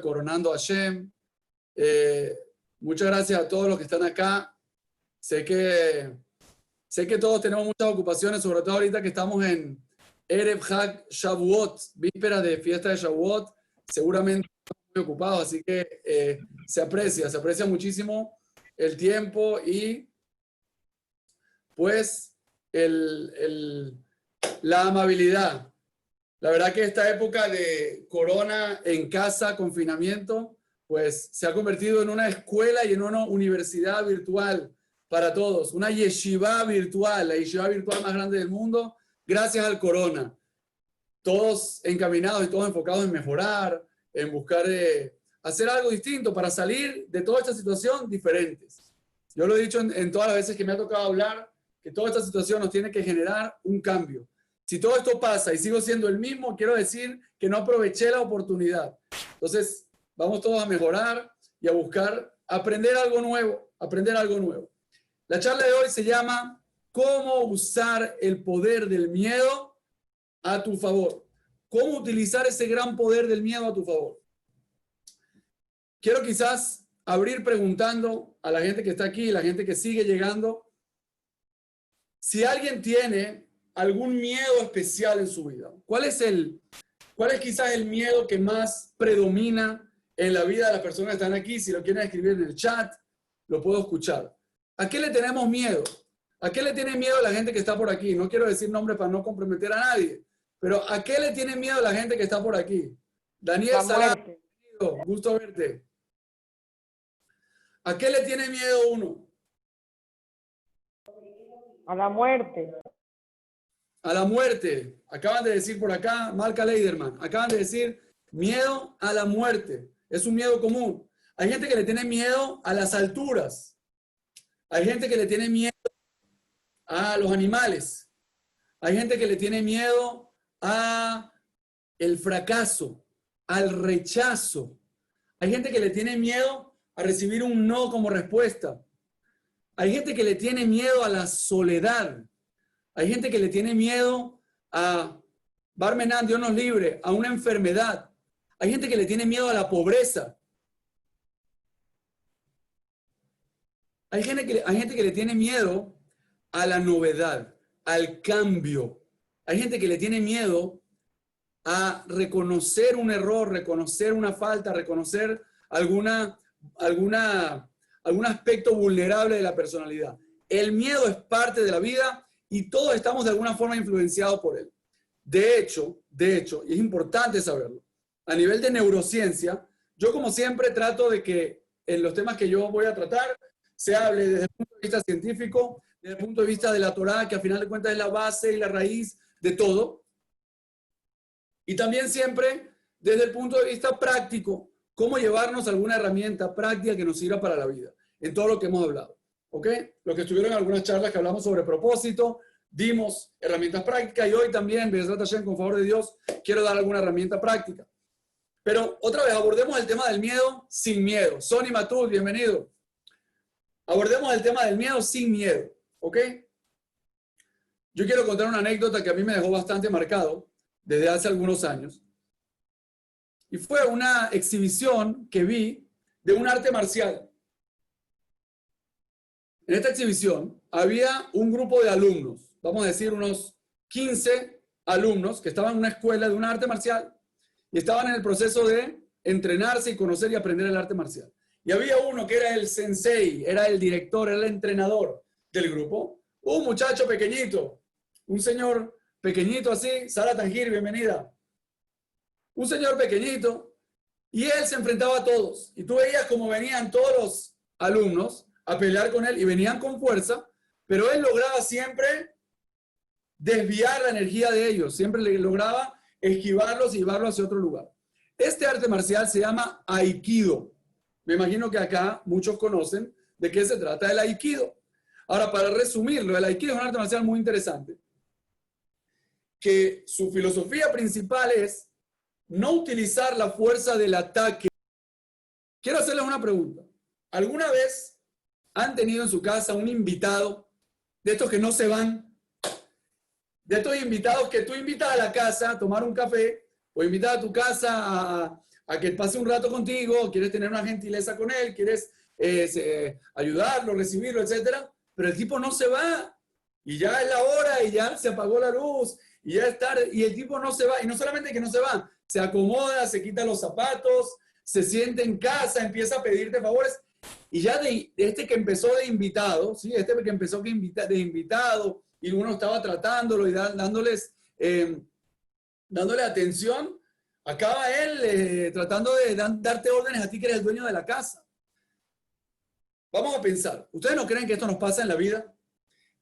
Coronando a Hashem. Muchas gracias a todos los que están acá. Sé que todos tenemos muchas ocupaciones, sobre todo ahorita que estamos en Erev Hag Shavuot, vísperas de fiesta de Shavuot. Seguramente estamos muy ocupados, así que se aprecia muchísimo el tiempo y pues la amabilidad. La verdad que esta época de corona en casa, confinamiento, pues se ha convertido en una escuela y en una universidad virtual para todos, una yeshiva virtual, la yeshiva virtual más grande del mundo, gracias al corona. Todos encaminados y todos enfocados en mejorar, en buscar hacer algo distinto para salir de toda esta situación diferentes. Yo lo he dicho en todas las veces que me ha tocado hablar, que toda esta situación nos tiene que generar un cambio. Si todo esto pasa y sigo siendo el mismo, quiero decir que no aproveché la oportunidad. Entonces, vamos todos a mejorar y a buscar aprender algo nuevo, La charla de hoy se llama ¿Cómo usar el poder del miedo a tu favor? ¿Cómo utilizar ese gran poder del miedo a tu favor? Quiero quizás abrir preguntando a la gente que está aquí, la gente que sigue llegando, si alguien tiene algún miedo especial en su vida. ¿Cuál es quizás el miedo que más predomina en la vida de las personas que están aquí? Si lo quieren escribir en el chat, lo puedo escuchar. ¿A qué le tenemos miedo? ¿A qué le tiene miedo la gente que está por aquí? No quiero decir nombres para no comprometer a nadie, pero ¿a qué le tiene miedo la gente que está por aquí? Daniel Salah, gusto verte. ¿A qué le tiene miedo uno? A la muerte. A la muerte. Acaban de decir por acá, Marca Leiderman, acaban de decir miedo a la muerte. Es un miedo común. Hay gente que le tiene miedo a las alturas. Hay gente que le tiene miedo a los animales. Hay gente que le tiene miedo a el fracaso, al rechazo. Hay gente que le tiene miedo a recibir un no como respuesta. Hay gente que le tiene miedo a la soledad. Hay gente que le tiene miedo a, Barmenan, Dios nos libre, a una enfermedad. Hay gente que le tiene miedo a la pobreza. Hay gente que le tiene miedo a la novedad, al cambio. Hay gente que le tiene miedo a reconocer un error, reconocer una falta, reconocer algún aspecto vulnerable de la personalidad. El miedo es parte de la vida y todos estamos de alguna forma influenciados por él. De hecho, y es importante saberlo, a nivel de neurociencia, yo como siempre trato de que en los temas que yo voy a tratar se hable desde el punto de vista científico, desde el punto de vista de la Torá, que al final de cuentas es la base y la raíz de todo, y también siempre desde el punto de vista práctico, cómo llevarnos alguna herramienta práctica que nos sirva para la vida, en todo lo que hemos hablado. ¿Ok? Los que estuvieron en algunas charlas que hablamos sobre propósito, dimos herramientas prácticas y hoy también, Bezrat Hashem, con favor de Dios, quiero dar alguna herramienta práctica. Pero otra vez, abordemos el tema del miedo sin miedo. Sonny Matud, bienvenido. Abordemos el tema del miedo sin miedo. ¿Ok? Yo quiero contar una anécdota que a mí me dejó bastante marcado desde hace algunos años. Y fue una exhibición que vi de un arte marcial. En esta exhibición había un grupo de alumnos, vamos a decir unos 15 alumnos que estaban en una escuela de un arte marcial y estaban en el proceso de entrenarse y conocer y aprender el arte marcial. Y había uno que era el sensei, era el director, era el entrenador del grupo, un muchacho pequeñito, un señor pequeñito así, Sara Tangir, bienvenida. Un señor pequeñito y él se enfrentaba a todos. Y tú veías cómo venían todos los alumnos a pelear con él y venían con fuerza, pero él lograba siempre desviar la energía de ellos, siempre lograba esquivarlos y llevarlos hacia otro lugar. Este arte marcial se llama Aikido. Me imagino que acá muchos conocen de qué se trata el Aikido. Ahora, para resumirlo, el Aikido es un arte marcial muy interesante, que su filosofía principal es no utilizar la fuerza del ataque. Quiero hacerles una pregunta. ¿Alguna vez han tenido en su casa un invitado de estos que no se van? De estos invitados que tú invitas a la casa a tomar un café o invitas a tu casa a que pase un rato contigo, quieres tener una gentileza con él, quieres ayudarlo, recibirlo, etcétera, pero el tipo no se va. Y ya es la hora y ya se apagó la luz y ya es tarde y el tipo no se va. Y no solamente que no se va, se acomoda, se quita los zapatos, se siente en casa, empieza a pedirte favores. Y ya de este que empezó de invitado, ¿sí? Este que empezó de invitado y uno estaba tratándolo y dándole atención, acaba él tratando de darte órdenes a ti que eres el dueño de la casa. Vamos a pensar, ¿ustedes no creen que esto nos pasa en la vida?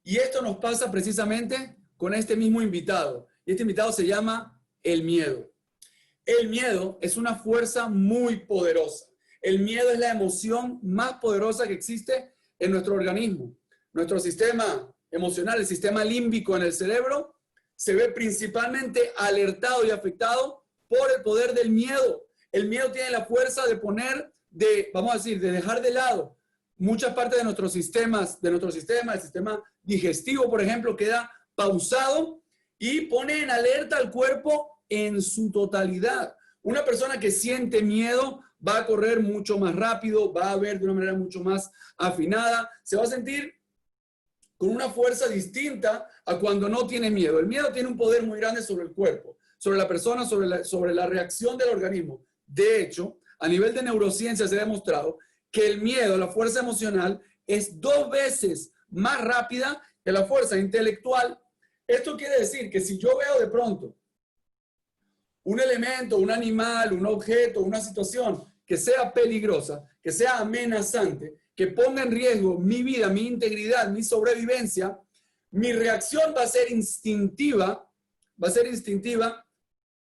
Y esto nos pasa precisamente con este mismo invitado. Y este invitado se llama el miedo. El miedo es una fuerza muy poderosa. El miedo es la emoción más poderosa que existe en nuestro organismo. Nuestro sistema emocional, el sistema límbico en el cerebro, se ve principalmente alertado y afectado por el poder del miedo. El miedo tiene la fuerza de vamos a decir, de dejar de lado muchas partes de nuestros sistemas, el sistema digestivo, por ejemplo, queda pausado y pone en alerta al cuerpo en su totalidad. Una persona que siente miedo va a correr mucho más rápido, va a ver de una manera mucho más afinada, se va a sentir con una fuerza distinta a cuando no tiene miedo. El miedo tiene un poder muy grande sobre el cuerpo, sobre la persona, sobre la reacción del organismo. De hecho, a nivel de neurociencia se ha demostrado que el miedo, la fuerza emocional, es 2 veces más rápida que la fuerza intelectual. Esto quiere decir que si yo veo de pronto un elemento, un animal, un objeto, una situación que sea peligrosa, que sea amenazante, que ponga en riesgo mi vida, mi integridad, mi sobrevivencia, mi reacción va a ser instintiva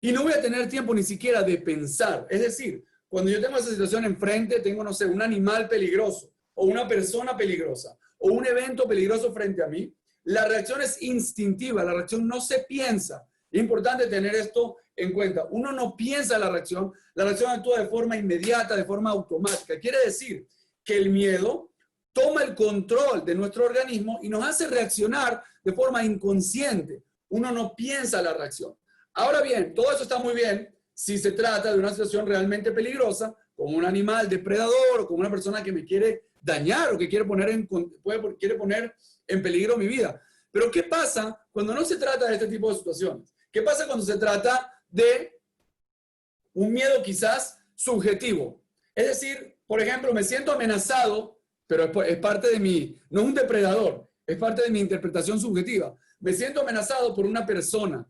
y no voy a tener tiempo ni siquiera de pensar. Es decir, cuando yo tengo esa situación enfrente, tengo, no sé, un animal peligroso o una persona peligrosa o un evento peligroso frente a mí, la reacción es instintiva, la reacción no se piensa. Es importante tener esto en cuenta. Uno no piensa la reacción actúa de forma inmediata, de forma automática. Quiere decir que el miedo toma el control de nuestro organismo y nos hace reaccionar de forma inconsciente. Uno no piensa la reacción. Ahora bien, todo eso está muy bien si se trata de una situación realmente peligrosa, como un animal depredador o como una persona que me quiere dañar o que quiere poner en peligro mi vida. Pero ¿qué pasa cuando no se trata de este tipo de situaciones? ¿Qué pasa cuando se trata de un miedo quizás subjetivo? Es decir, por ejemplo, me siento amenazado, pero es parte de no es un depredador, es parte de mi interpretación subjetiva. Me siento amenazado por una persona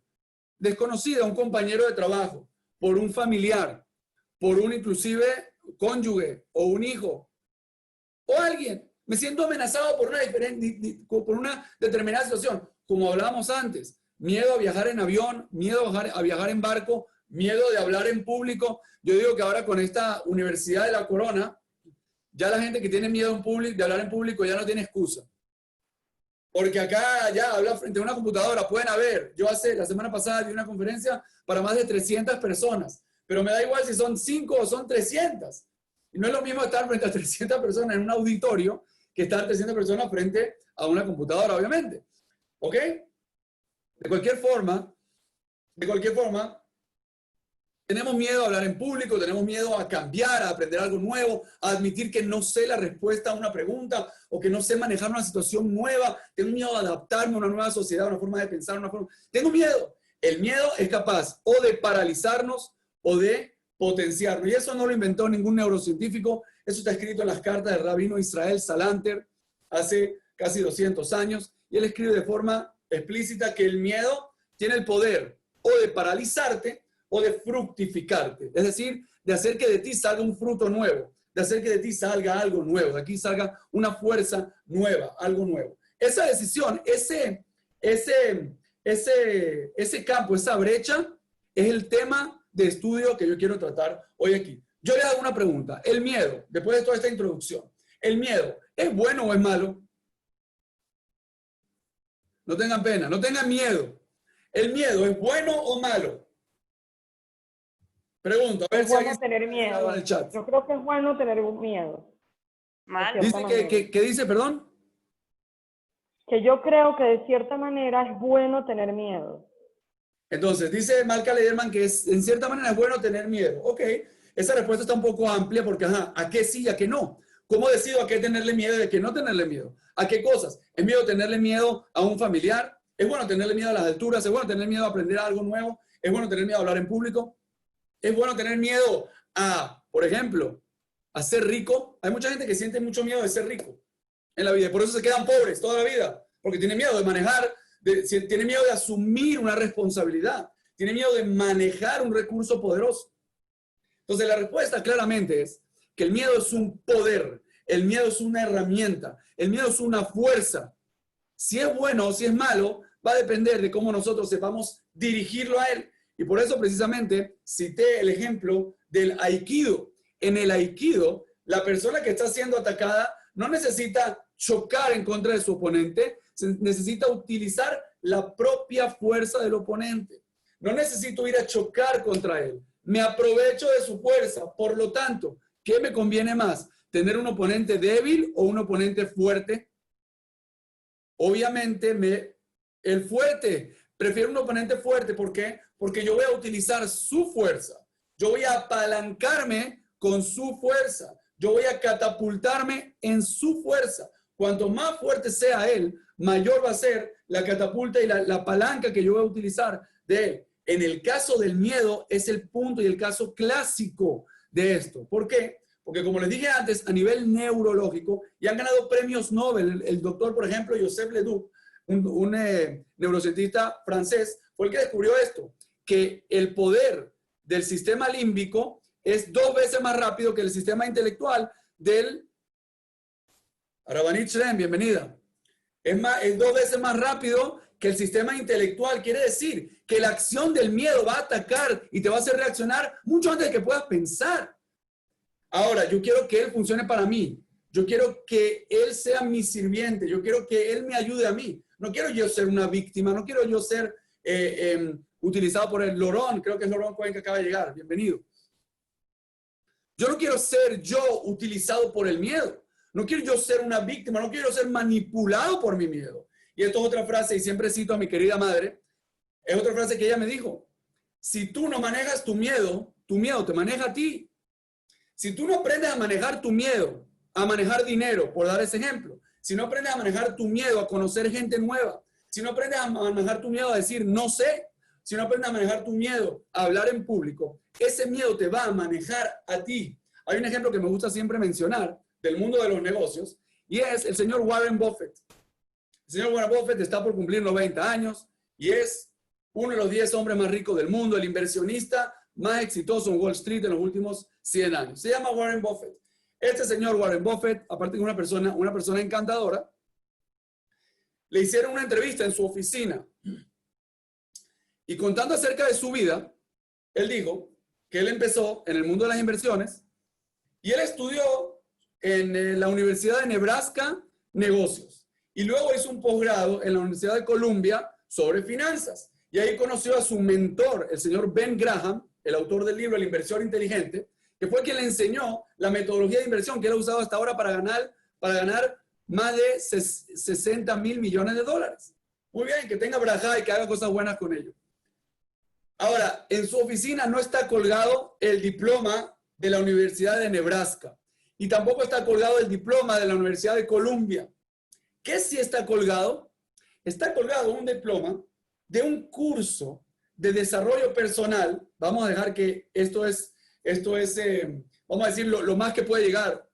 desconocida, un compañero de trabajo, por un familiar, por un inclusive cónyuge o un hijo o alguien. Me siento amenazado por una determinada situación, como hablábamos antes. Miedo a viajar en avión, miedo a viajar en barco, miedo de hablar en público. Yo digo que ahora con esta universidad de la corona, ya la gente que tiene miedo de hablar en público ya no tiene excusa. Porque acá ya habla frente a una computadora, pueden haber. La semana pasada di una conferencia para más de 300 personas, pero me da igual si son 5 o son 300. Y no es lo mismo estar frente a 300 personas en un auditorio que estar 300 personas frente a una computadora, obviamente. ¿Ok? De cualquier forma, tenemos miedo a hablar en público, tenemos miedo a cambiar, a aprender algo nuevo, a admitir que no sé la respuesta a una pregunta o que no sé manejar una situación nueva. Tengo miedo a adaptarme a una nueva sociedad, a una forma de pensar, Tengo miedo. El miedo es capaz o de paralizarnos o de potenciarnos. Y eso no lo inventó ningún neurocientífico. Eso está escrito en las cartas del rabino Israel Salanter hace casi 200 años. Y él escribe de forma explícita que el miedo tiene el poder o de paralizarte o de fructificarte, es decir, de hacer que de ti salga un fruto nuevo, de hacer que de ti salga algo nuevo, de aquí salga una fuerza nueva, algo nuevo. Esa decisión, ese campo, esa brecha, es el tema de estudio que yo quiero tratar hoy aquí. Yo le hago una pregunta. El miedo, después de toda esta introducción, ¿el miedo es bueno o es malo? No tengan pena, no tengan miedo. ¿El miedo es bueno o malo? Pregunto, a ver si alguien tener miedo en el chat. Yo creo que es bueno tener miedo. Malo. Dice ¿qué dice, perdón? Que yo creo que de cierta manera es bueno tener miedo. Entonces, dice Malca Lederman que en cierta manera es bueno tener miedo. Ok, esa respuesta está un poco amplia porque, ajá, ¿a qué sí y a qué no? ¿Cómo decido a qué tenerle miedo y a qué no tenerle miedo? ¿A qué cosas? ¿Es miedo tenerle miedo a un familiar? ¿Es bueno tenerle miedo a las alturas? ¿Es bueno tener miedo a aprender algo nuevo? ¿Es bueno tener miedo a hablar en público? ¿Es bueno tener miedo a, por ejemplo, a ser rico? Hay mucha gente que siente mucho miedo de ser rico en la vida y por eso se quedan pobres toda la vida, porque tiene miedo de manejar, tiene miedo de asumir una responsabilidad, tiene miedo de manejar un recurso poderoso. Entonces la respuesta claramente es que el miedo es un poder, el miedo es una herramienta, el miedo es una fuerza. Si es bueno o si es malo, va a depender de cómo nosotros sepamos dirigirlo a él. Y por eso precisamente cité el ejemplo del aikido. En el aikido, la persona que está siendo atacada no necesita chocar en contra de su oponente, necesita utilizar la propia fuerza del oponente. No necesito ir a chocar contra él. Me aprovecho de su fuerza. Por lo tanto, ¿qué me conviene más? ¿Tener un oponente débil o un oponente fuerte? Obviamente, el fuerte. Prefiero un oponente fuerte. ¿Por qué? Porque yo voy a utilizar su fuerza. Yo voy a apalancarme con su fuerza. Yo voy a catapultarme en su fuerza. Cuanto más fuerte sea él, mayor va a ser la catapulta y la palanca que yo voy a utilizar de él. En el caso del miedo es el punto y el caso clásico de esto. ¿Por qué? Porque como les dije antes, a nivel neurológico, y han ganado premios Nobel, el doctor, por ejemplo, Joseph Ledoux, un neurocientista francés, fue el que descubrió esto, que el poder del sistema límbico es 2 veces más rápido que el sistema intelectual del... Arabanit Shrem, bienvenida. Es 2 veces más rápido que el sistema intelectual. Quiere decir que la acción del miedo va a atacar y te va a hacer reaccionar mucho antes de que puedas pensar. Ahora, yo quiero que él funcione para mí. Yo quiero que él sea mi sirviente. Yo quiero que él me ayude a mí. No quiero yo ser una víctima. No quiero yo ser utilizado por el Lorón. Creo que es Lorón Cohen que acaba de llegar. Bienvenido. Yo no quiero ser yo utilizado por el miedo. No quiero yo ser una víctima. No quiero ser manipulado por mi miedo. Y esto es otra frase, y siempre cito a mi querida madre. Es otra frase que ella me dijo. Si tú no manejas tu miedo te maneja a ti. Si tú no aprendes a manejar tu miedo, a manejar dinero, por dar ese ejemplo, si no aprendes a manejar tu miedo a conocer gente nueva, si no aprendes a manejar tu miedo a decir no sé, si no aprendes a manejar tu miedo a hablar en público, ese miedo te va a manejar a ti. Hay un ejemplo que me gusta siempre mencionar del mundo de los negocios y es el señor Warren Buffett. El señor Warren Buffett está por cumplir 90 años y es uno de los 10 hombres más ricos del mundo, el inversionista más exitoso en Wall Street en los últimos 100 años. Se llama Warren Buffett. Este señor Warren Buffett, aparte de una persona encantadora, le hicieron una entrevista en su oficina y contando acerca de su vida, él dijo que él empezó en el mundo de las inversiones y él estudió en la Universidad de Nebraska negocios y luego hizo un posgrado en la Universidad de Columbia sobre finanzas y ahí conoció a su mentor, el señor Ben Graham, el autor del libro El Inversor Inteligente, que fue quien le enseñó la metodología de inversión que él ha usado hasta ahora para ganar más de 60 mil millones de dólares. Muy bien, que tenga brajá y que haga cosas buenas con ello. Ahora, en su oficina no está colgado el diploma de la Universidad de Nebraska y tampoco está colgado el diploma de la Universidad de Columbia. ¿Qué sí está colgado? Está colgado un diploma de un curso de desarrollo personal. Vamos a dejar que esto es vamos a decir, lo más que puede llegar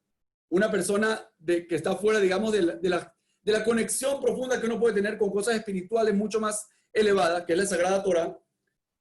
una persona que está fuera, digamos, de la conexión profunda que uno puede tener con cosas espirituales mucho más elevadas, que es la Sagrada Torá.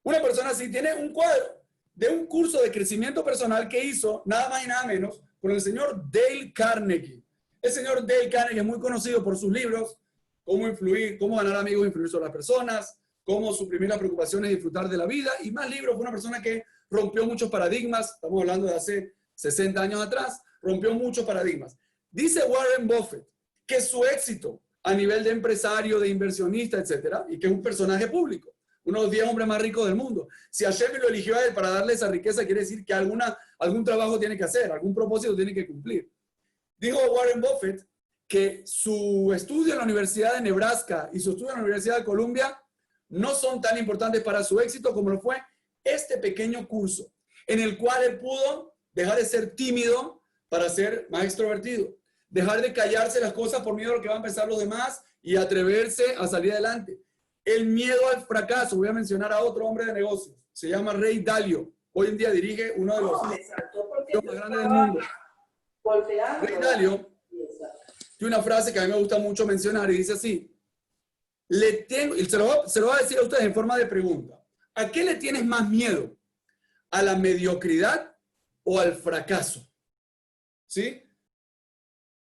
Una persona así tiene un cuadro de un curso de crecimiento personal que hizo nada más y nada menos con el señor Dale Carnegie. El señor Dale Carnegie es muy conocido por sus libros, cómo influir, cómo ganar amigos, influir sobre las personas, cómo suprimir las preocupaciones y disfrutar de la vida, y más libros. Fue una persona que rompió muchos paradigmas, estamos hablando de hace 60 años atrás, rompió muchos paradigmas. Dice Warren Buffett que su éxito a nivel de empresario, de inversionista, etcétera, y que es un personaje público, uno de los 10 hombres más ricos del mundo. Si Hashem lo eligió a él para darle esa riqueza, quiere decir que algún trabajo tiene que hacer, algún propósito tiene que cumplir. Dijo Warren Buffett que su estudio en la Universidad de Nebraska y su estudio en la Universidad de Columbia no son tan importantes para su éxito como lo fue este pequeño curso, en el cual él pudo Dejar de ser tímido para ser más extrovertido. Dejar de callarse las cosas por miedo a lo que van a pensar los demás y atreverse a salir adelante. El miedo al fracaso. Voy a mencionar a otro hombre de negocios. Se llama Ray Dalio. Hoy en día dirige uno de los más grandes del mundo. Ray Dalio tiene una frase que a mí me gusta mucho mencionar y dice así. Y se lo voy a decir a ustedes en forma de pregunta. ¿A qué le tienes más miedo? ¿A la mediocridad o al fracaso? ¿Sí?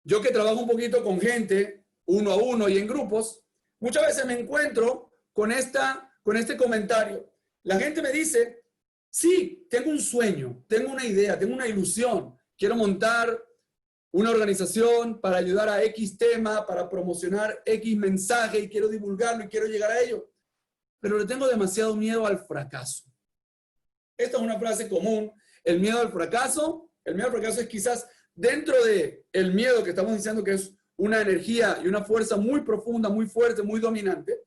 Yo que trabajo un poquito con gente, uno a uno y en grupos, muchas veces me encuentro con este comentario. La gente me dice, sí, tengo un sueño, tengo una idea, tengo una ilusión. Quiero montar una organización para ayudar a X tema, para promocionar X mensaje y quiero divulgarlo y quiero llegar a ello. Pero le tengo demasiado miedo al fracaso. Esta es una frase común. El miedo al fracaso es quizás dentro de el miedo que estamos diciendo que es una energía y una fuerza muy profunda, muy fuerte, muy dominante.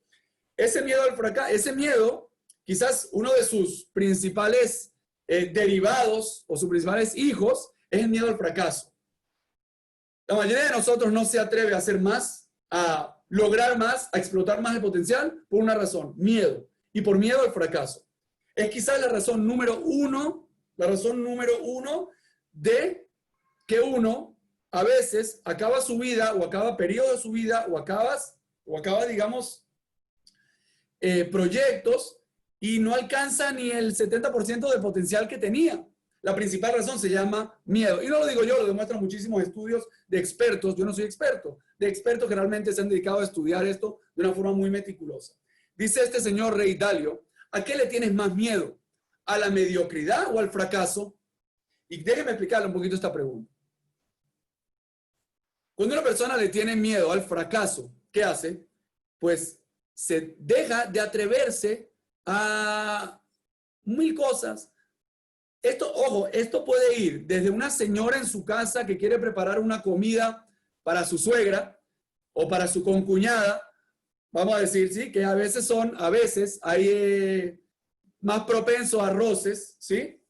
Ese miedo al fracaso, ese miedo, quizás uno de sus principales derivados o sus principales hijos es el miedo al fracaso. La mayoría de nosotros no se atreve a hacer más, a lograr más, a explotar más el potencial por una razón, miedo. Y por miedo al fracaso. Es quizás la razón número uno de que uno a veces acaba su vida o acaba periodo de su vida o acaba, digamos, proyectos y no alcanza ni el 70% del potencial que tenía. La principal razón se llama miedo. Y no lo digo yo, lo demuestran muchísimos estudios de expertos. Yo no soy experto, de expertos que realmente se han dedicado a estudiar esto de una forma muy meticulosa. Dice este señor Ray Dalio, ¿a qué le tienes más miedo? ¿A la mediocridad o al fracaso? Y déjeme explicarle un poquito esta pregunta. Cuando una persona le tiene miedo al fracaso, ¿qué hace? Pues se deja de atreverse a mil cosas. Ojo, esto puede ir desde una señora en su casa que quiere preparar una comida para su suegra o para su concuñada, vamos a decir, ¿sí? Que a veces hay más propenso a roces, ¿sí?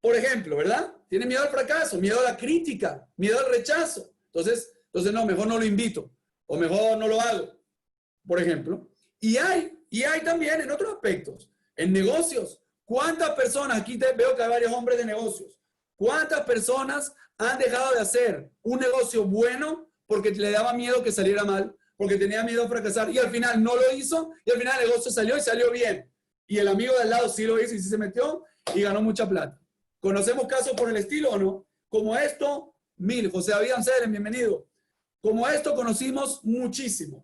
Por ejemplo, ¿verdad? Tiene miedo al fracaso, miedo a la crítica, miedo al rechazo. Entonces no, mejor no lo invito o mejor no lo hago, por ejemplo. Y hay también en otros aspectos, en negocios. ¿Cuántas personas, aquí veo que hay varios hombres de negocios, cuántas personas han dejado de hacer un negocio bueno porque le daba miedo que saliera mal, porque tenía miedo a fracasar y al final no lo hizo y al final el negocio salió y salió bien? Y el amigo de al lado sí lo hizo y sí se metió y ganó mucha plata. ¿Conocemos casos por el estilo o no? Como esto, José David Anselen, bienvenido. Como esto conocemos muchísimo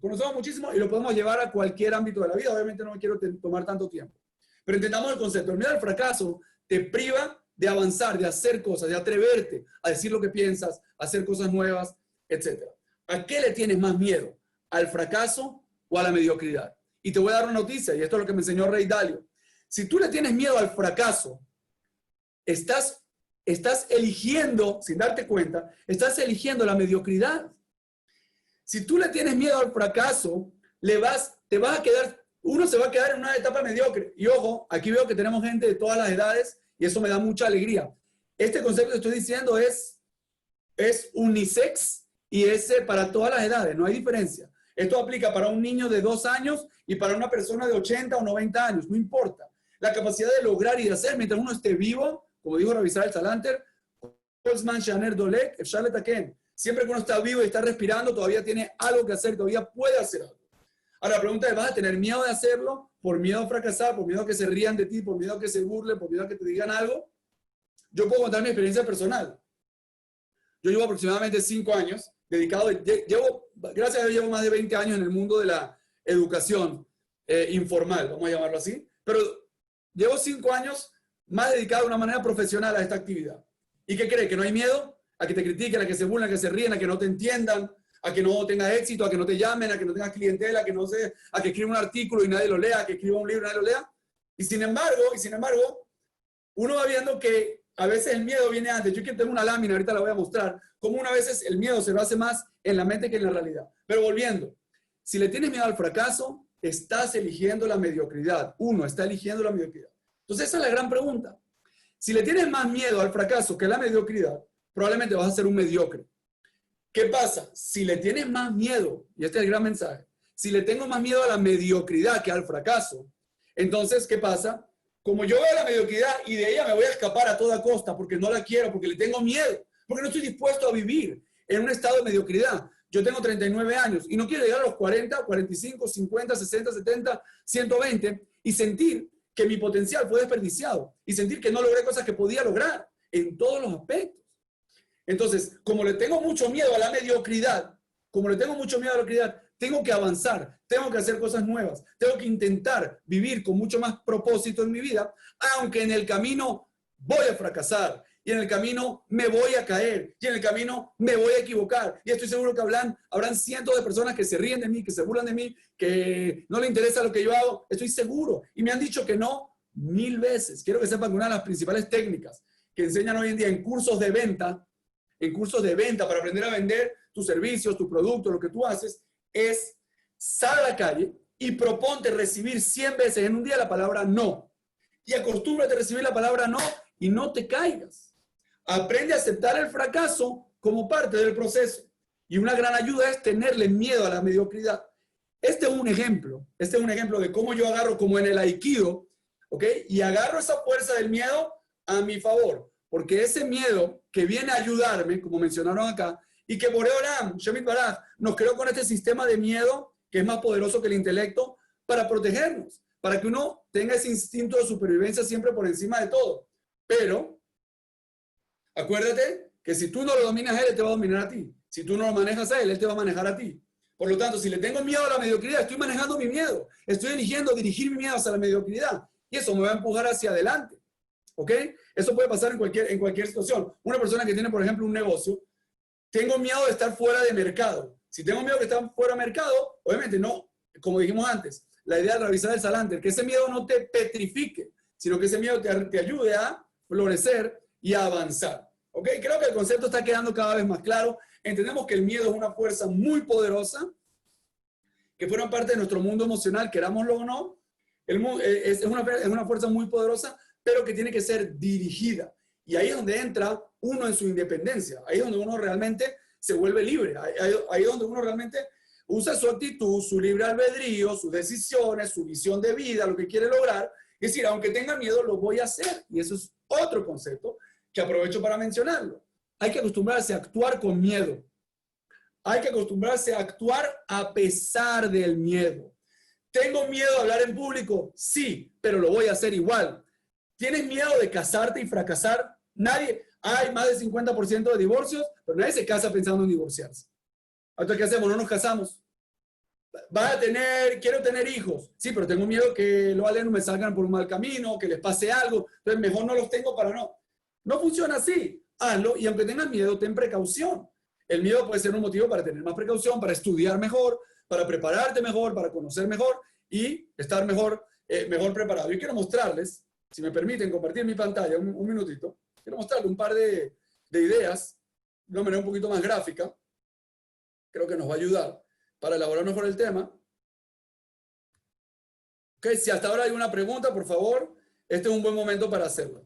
y lo podemos llevar a cualquier ámbito de la vida. Obviamente no me quiero tomar tanto tiempo. Pero entendamos el concepto. El miedo al fracaso te priva de avanzar, de hacer cosas, de atreverte a decir lo que piensas, a hacer cosas nuevas, etc. ¿A qué le tienes más miedo? ¿Al fracaso o a la mediocridad? Y te voy a dar una noticia, y esto es lo que me enseñó Ray Dalio. Si tú le tienes miedo al fracaso, estás eligiendo, sin darte cuenta, estás eligiendo la mediocridad. Si tú le tienes miedo al fracaso, uno se va a quedar en una etapa mediocre. Y ojo, aquí veo que tenemos gente de todas las edades y eso me da mucha alegría. Este concepto que estoy diciendo es unisex y es para todas las edades, no hay diferencia. Esto aplica para un niño de 2 años y para una persona de 80 o 90 años, no importa. La capacidad de lograr y de hacer mientras uno esté vivo, como dijo Rav Israel Salanter, siempre que uno está vivo y está respirando, todavía tiene algo que hacer, todavía puede hacer algo. Ahora la pregunta es, ¿vas a tener miedo de hacerlo? ¿Por miedo a fracasar? ¿Por miedo a que se rían de ti? ¿Por miedo a que se burlen? ¿Por miedo a que te digan algo? Yo puedo contar mi experiencia personal. Yo llevo aproximadamente 5 años dedicado, gracias a Dios llevo más de 20 años en el mundo de la educación informal, vamos a llamarlo así, pero llevo 5 años más dedicado de una manera profesional a esta actividad. ¿Y qué cree? ¿Que no hay miedo? A que te critiquen, a que se burlen, a que se ríen, a que no te entiendan, a que no tengas éxito, a que no te llamen, a que no tengas clientela, a que escriba un artículo y nadie lo lea, a que escriba un libro y nadie lo lea. Y sin embargo, uno va viendo que a veces el miedo viene antes. Yo aquí tengo una lámina, ahorita la voy a mostrar, cómo una vez el miedo se lo hace más en la mente que en la realidad. Pero volviendo, si le tienes miedo al fracaso, estás eligiendo la mediocridad. Uno está eligiendo la mediocridad. Entonces esa es la gran pregunta. Si le tienes más miedo al fracaso que a la mediocridad, probablemente vas a ser un mediocre. ¿Qué pasa? Si le tienes más miedo, y este es el gran mensaje, si le tengo más miedo a la mediocridad que al fracaso, entonces, ¿qué pasa? Como yo veo la mediocridad y de ella me voy a escapar a toda costa porque no la quiero, porque le tengo miedo, porque no estoy dispuesto a vivir en un estado de mediocridad. Yo tengo 39 años y no quiero llegar a los 40, 45, 50, 60, 70, 120 y sentir que mi potencial fue desperdiciado y sentir que no logré cosas que podía lograr en todos los aspectos. Entonces, como le tengo mucho miedo a la mediocridad, tengo que avanzar, tengo que hacer cosas nuevas, tengo que intentar vivir con mucho más propósito en mi vida, aunque en el camino voy a fracasar, y en el camino me voy a caer, y en el camino me voy a equivocar. Y estoy seguro que habrán cientos de personas que se ríen de mí, que se burlan de mí, que no les interesa lo que yo hago. Estoy seguro. Y me han dicho que no 1000 veces. Quiero que sepan que una de las principales técnicas que enseñan hoy en día en cursos de venta para aprender a vender tus servicios, tus productos, lo que tú haces, es sal a la calle y proponte recibir 100 veces en un día la palabra no. Y acostúmbrate a recibir la palabra no y no te caigas. Aprende a aceptar el fracaso como parte del proceso. Y una gran ayuda es tenerle miedo a la mediocridad. Este es un ejemplo de cómo yo agarro, como en el Aikido, ¿ok? Y agarro esa fuerza del miedo a mi favor. Porque ese miedo que viene a ayudarme, como mencionaron acá, y que Borei Olam, Shemit Baraj, nos creó con este sistema de miedo que es más poderoso que el intelecto para protegernos, para que uno tenga ese instinto de supervivencia siempre por encima de todo. Pero acuérdate que si tú no lo dominas a él, él te va a dominar a ti. Si tú no lo manejas a él, él te va a manejar a ti. Por lo tanto, si le tengo miedo a la mediocridad, estoy manejando mi miedo. Estoy eligiendo dirigir mi miedo hacia la mediocridad. Y eso me va a empujar hacia adelante. ¿Ok? Eso puede pasar en cualquier situación. Una persona que tiene, por ejemplo, un negocio, tengo miedo de estar fuera de mercado. Si tengo miedo de estar fuera de mercado, obviamente no, como dijimos antes, la idea de revisar el Salanter, que ese miedo no te petrifique, sino que ese miedo te ayude a florecer y a avanzar. ¿Ok? Creo que el concepto está quedando cada vez más claro. Entendemos que el miedo es una fuerza muy poderosa, que forma parte de nuestro mundo emocional, querámoslo o no. Es una fuerza muy poderosa, pero que tiene que ser dirigida. Y ahí es donde entra uno en su independencia. Ahí es donde uno realmente se vuelve libre. Ahí es donde uno realmente usa su actitud, su libre albedrío, sus decisiones, su visión de vida, lo que quiere lograr. Es decir, aunque tenga miedo, lo voy a hacer. Y eso es otro concepto que aprovecho para mencionarlo. Hay que acostumbrarse a actuar con miedo. Hay que acostumbrarse a actuar a pesar del miedo. ¿Tengo miedo de hablar en público? Sí, pero lo voy a hacer igual. ¿Tienes miedo de casarte y fracasar? Hay más del 50% de divorcios, pero nadie se casa pensando en divorciarse. ¿Ahora qué hacemos? No nos casamos. Quiero tener hijos. Sí, pero tengo miedo que los alumnos me salgan por un mal camino, que les pase algo. Entonces mejor no los tengo para no. No funciona así. Hazlo y aunque tengas miedo, ten precaución. El miedo puede ser un motivo para tener más precaución, para estudiar mejor, para prepararte mejor, para conocer mejor y estar mejor preparado. Yo quiero mostrarles, si me permiten compartir mi pantalla un minutito, quiero mostrarles un par de ideas de una manera un poquito más gráfica. Creo que nos va a ayudar para elaborar mejor el tema. Okay, si hasta ahora hay una pregunta, por favor, este es un buen momento para hacerla.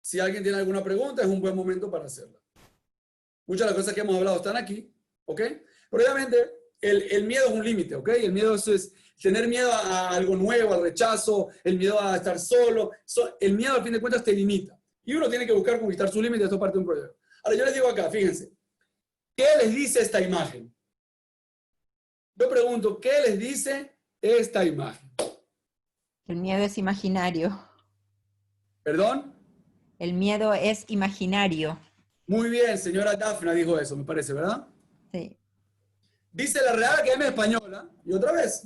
Si alguien tiene alguna pregunta, es un buen momento para hacerla. Muchas de las cosas que hemos hablado están aquí, ¿ok? Pero obviamente el miedo es un límite, ¿ok? El miedo es tener miedo a algo nuevo, al rechazo, el miedo a estar solo. El miedo, al fin de cuentas, te limita. Y uno tiene que buscar conquistar su límite, esto es parte de un proyecto. Ahora, yo les digo acá, fíjense, ¿qué les dice esta imagen? Yo pregunto, ¿qué les dice esta imagen? El miedo es imaginario. ¿Perdón? El miedo es imaginario. Muy bien, señora Dafna dijo eso, me parece, ¿verdad? Sí. Dice la Real Academia Española, y otra vez,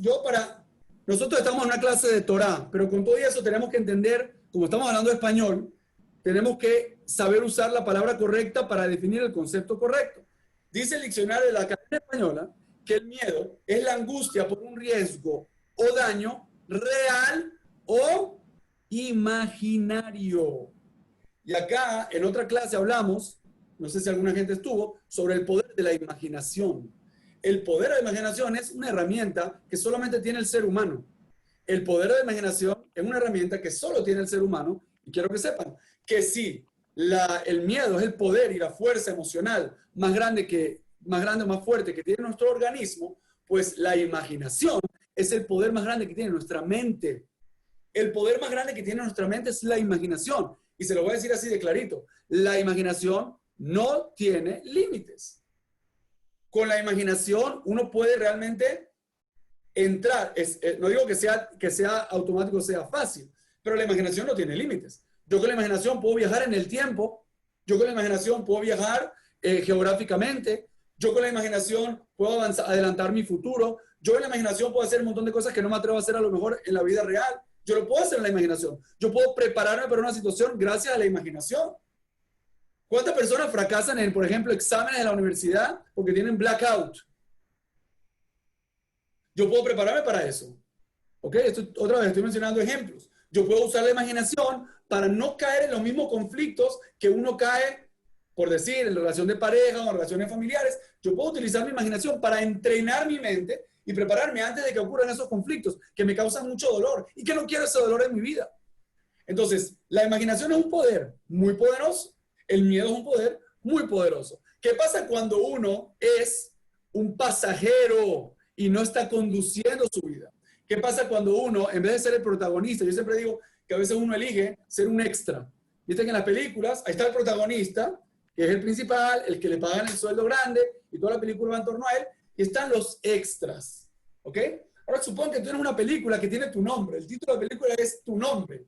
nosotros estamos en una clase de Torah, pero con todo eso tenemos que entender, como estamos hablando español, tenemos que saber usar la palabra correcta para definir el concepto correcto. Dice el diccionario de la Academia Española que el miedo es la angustia por un riesgo o daño real o imaginario. Y acá, en otra clase hablamos, no sé si alguna gente estuvo, sobre el poder de la imaginación. El poder de la imaginación es una herramienta que solamente tiene el ser humano. El poder de la imaginación es una herramienta que solo tiene el ser humano. Y quiero que sepan que sí, el miedo es el poder y la fuerza emocional más grande o más fuerte que tiene nuestro organismo, pues la imaginación es el poder más grande que tiene nuestra mente. El poder más grande que tiene nuestra mente es la imaginación. Y se lo voy a decir así de clarito. La imaginación no tiene límites. Con la imaginación uno puede realmente entrar. No digo que sea automático, sea fácil, pero la imaginación no tiene límites. Yo con la imaginación puedo viajar en el tiempo. Yo con la imaginación puedo viajar geográficamente. Yo con la imaginación puedo adelantar mi futuro. Yo con la imaginación puedo hacer un montón de cosas que no me atrevo a hacer a lo mejor en la vida real. Yo lo puedo hacer en la imaginación. Yo puedo prepararme para una situación gracias a la imaginación. ¿Cuántas personas fracasan en, por ejemplo, exámenes de la universidad porque tienen blackout? Yo puedo prepararme para eso. ¿Ok? Otra vez estoy mencionando ejemplos. Yo puedo usar la imaginación para no caer en los mismos conflictos que uno cae, por decir, en relación de pareja o en relaciones familiares. Yo puedo utilizar mi imaginación para entrenar mi mente y prepararme antes de que ocurran esos conflictos que me causan mucho dolor y que no quiero ese dolor en mi vida. Entonces, la imaginación es un poder muy poderoso. El miedo es un poder muy poderoso. ¿Qué pasa cuando uno es un pasajero y no está conduciendo su vida? ¿Qué pasa cuando uno, en vez de ser el protagonista, yo siempre digo que a veces uno elige ser un extra? Viste que en las películas, ahí está el protagonista, que es el principal, el que le pagan el sueldo grande, y toda la película va en torno a él, y están los extras, ¿ok? Ahora supón que tú eres una película que tiene tu nombre, el título de la película es Tu Nombre,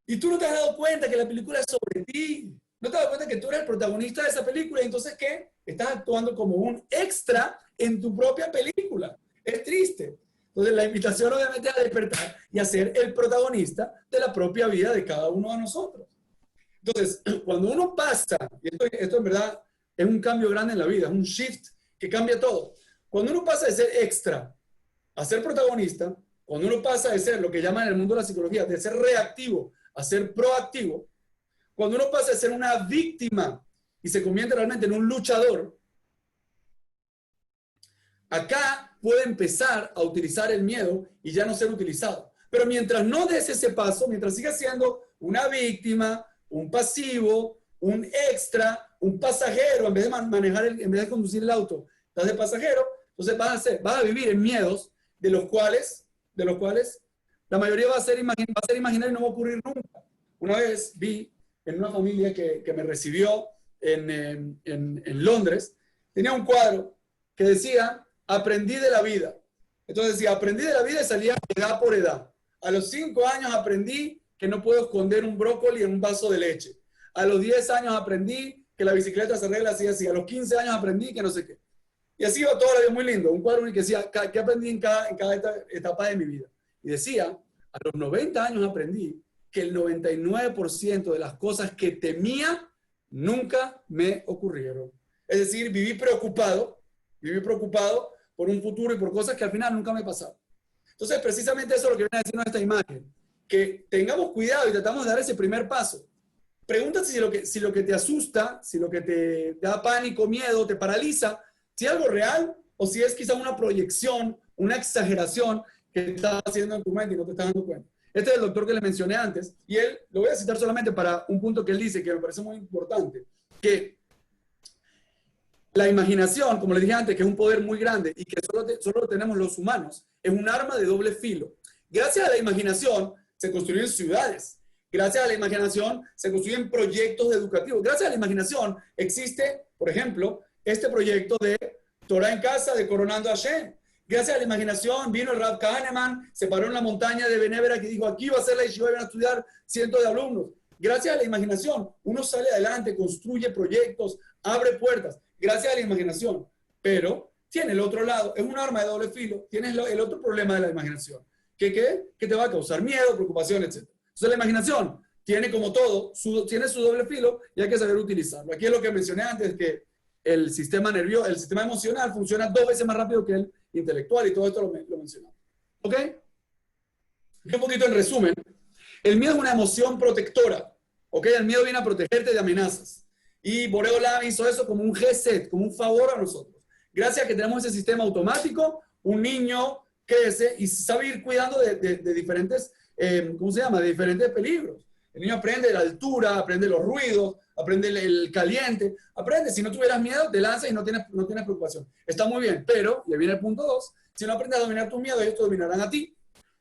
y tú no te has dado cuenta que la película es sobre ti, no te has dado cuenta que tú eres el protagonista de esa película, y entonces, ¿qué? Estás actuando como un extra en tu propia película. Es triste. Entonces, la invitación obviamente es a despertar y a ser el protagonista de la propia vida de cada uno de nosotros. Entonces, cuando uno pasa, y esto en verdad es un cambio grande en la vida, es un shift que cambia todo. Cuando uno pasa de ser extra a ser protagonista, cuando uno pasa de ser lo que llaman en el mundo de la psicología, de ser reactivo a ser proactivo, cuando uno pasa de ser una víctima y se convierte realmente en un luchador, acá puede empezar a utilizar el miedo y ya no ser utilizado. Pero mientras no des ese paso, mientras sigas siendo una víctima, un pasivo, un extra, un pasajero, en vez de manejar, en vez de conducir el auto, estás de pasajero, entonces vas a vivir en miedos de los cuales la mayoría va a ser imaginario y no va a ocurrir nunca. Una vez vi en una familia que me recibió en Londres, tenía un cuadro que decía, aprendí de la vida. Entonces decía, aprendí de la vida y salía edad por edad. A los 5 años aprendí que no puedo esconder un brócoli en un vaso de leche. A los 10 años aprendí que la bicicleta se arregla así, así. A los 15 años aprendí que no sé qué. Y así iba toda la vida, muy lindo. Un cuadro que decía, ¿qué aprendí en cada etapa de mi vida? Y decía, a los 90 años aprendí que el 99% de las cosas que temía nunca me ocurrieron. Es decir, viví preocupado por un futuro y por cosas que al final nunca me pasaron. Entonces, precisamente eso es lo que viene a decirnos esta imagen, que tengamos cuidado y tratamos de dar ese primer paso. Pregúntate si lo que te asusta, si lo que te da pánico, miedo, te paraliza, si es algo real o si es quizá una proyección, una exageración que estás haciendo en tu mente y no te estás dando cuenta. Este es el doctor que le mencioné antes, y él, lo voy a citar solamente para un punto que él dice, que me parece muy importante, que la imaginación, como les dije antes, que es un poder muy grande y que solo lo tenemos los humanos, es un arma de doble filo. Gracias a la imaginación se construyen ciudades. Gracias a la imaginación se construyen proyectos educativos. Gracias a la imaginación existe, por ejemplo, este proyecto de Torah en casa, de Coronando a Hashem. Gracias a la imaginación vino el Rav Kahneman, se paró en la montaña de Benevera y dijo, aquí va a ser la yeshiva y van a estudiar cientos de alumnos. Gracias a la imaginación, uno sale adelante, construye proyectos, abre puertas. Gracias a la imaginación. Pero tiene el otro lado, es un arma de doble filo. Tienes el otro problema de la imaginación. Que te va a causar miedo, preocupación, etc. Entonces la imaginación tiene como todo, tiene su doble filo y hay que saber utilizarlo. Aquí es lo que mencioné antes, que el sistema nervioso, el sistema emocional funciona 2 veces más rápido que el intelectual y todo esto lo mencionamos. ¿Ok? Un poquito en resumen. El miedo es una emoción protectora. ¿Ok? El miedo viene a protegerte de amenazas. Y Boreo Olam hizo eso como un gesed, como un favor a nosotros. Gracias a que tenemos ese sistema automático, un niño crece y sabe ir cuidando de diferentes, ¿cómo se llama? De diferentes peligros. El niño aprende la altura, aprende los ruidos, aprende el caliente, aprende. Si no tuvieras miedo, te lanzas y no tienes preocupación. Está muy bien, pero, y viene el punto 2, si no aprendes a dominar tus miedos, ellos te dominarán a ti.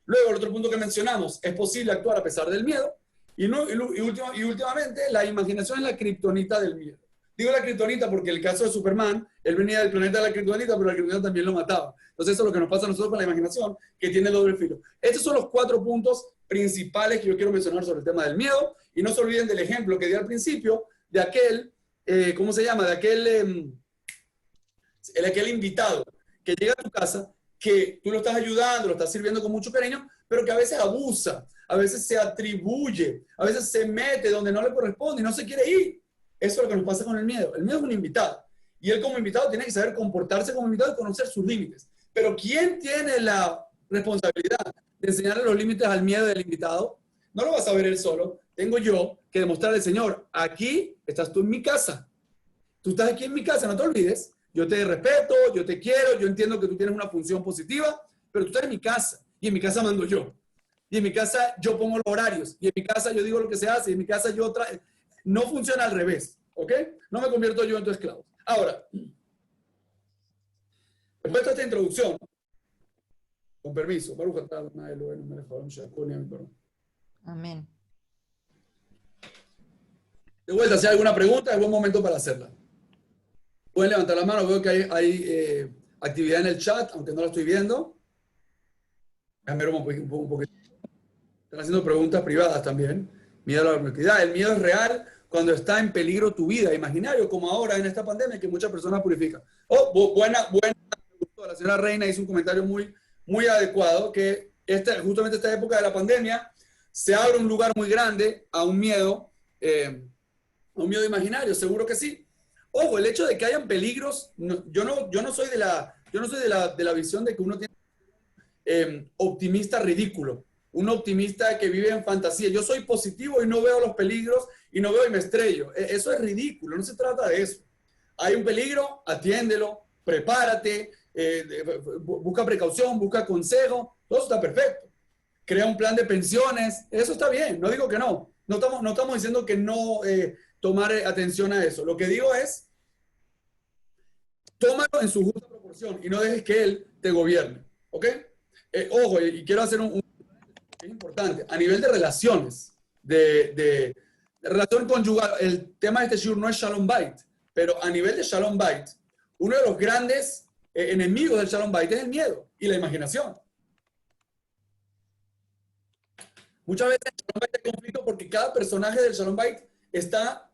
Luego, el otro punto que mencionamos, es posible actuar a pesar del miedo. Y últimamente, la imaginación es la kriptonita del miedo. Digo la kriptonita porque en el caso de Superman, él venía del planeta de la kriptonita, pero la kriptonita también lo mataba. Entonces eso es lo que nos pasa a nosotros con la imaginación, que tiene doble filo. Estos son los 4 puntos principales que yo quiero mencionar sobre el tema del miedo. Y no se olviden del ejemplo que di al principio, de aquel, ¿cómo se llama? De aquel invitado que llega a tu casa, que tú lo estás ayudando, lo estás sirviendo con mucho cariño, pero que a veces abusa, a veces se atribuye, a veces se mete donde no le corresponde y no se quiere ir. Eso es lo que nos pasa con el miedo. El miedo es un invitado. Y él como invitado tiene que saber comportarse como invitado y conocer sus límites. Pero ¿quién tiene la responsabilidad de enseñarle los límites al miedo del invitado? No lo va a saber él solo. Tengo yo que demostrarle al Señor, aquí estás tú en mi casa. Tú estás aquí en mi casa, no te olvides. Yo te respeto, yo te quiero, yo entiendo que tú tienes una función positiva, pero tú estás en mi casa. Y en mi casa mando yo. Y en mi casa yo pongo los horarios. Y en mi casa yo digo lo que se hace. Y en mi casa yo traigo. No funciona al revés, ¿ok? No me convierto yo en tu esclavo. Ahora, después de esta introducción, con permiso, Amén. de vuelta, si hay alguna pregunta, es buen momento para hacerla. Pueden levantar la mano, veo que hay actividad en el chat, aunque no la estoy viendo. Déjame ver un poquito. Están haciendo preguntas privadas también. Miedo a la promiscuidad. El miedo es real cuando está en peligro tu vida, imaginario, como ahora en esta pandemia que muchas personas purifican. Buena. La señora Reina hizo un comentario muy adecuado, que justamente esta época de la pandemia se abre un lugar muy grande a un miedo imaginario, seguro que sí. Ojo, el hecho de que hayan peligros, yo no soy de la visión de que uno tiene optimista ridículo. Un optimista que vive en fantasía. Yo soy positivo y no veo los peligros y no veo y me estrello. Eso es ridículo, no se trata de eso. Hay un peligro, atiéndelo, prepárate, busca precaución, busca consejo, todo eso está perfecto. Crea un plan de pensiones, eso está bien, no digo que no. No estamos diciendo que no tomar atención a eso. Lo que digo es, tómalo en su justa proporción y no dejes que él te gobierne. ¿Ok? Ojo, y quiero hacer es importante, a nivel de relaciones, de relación conyugal, el tema de este shiur no es Shalom Bait, pero a nivel de Shalom Bait, uno de los grandes enemigos del Shalom Bait es el miedo y la imaginación. Muchas veces el Shalom Bait hay conflicto porque cada personaje del Shalom Bait está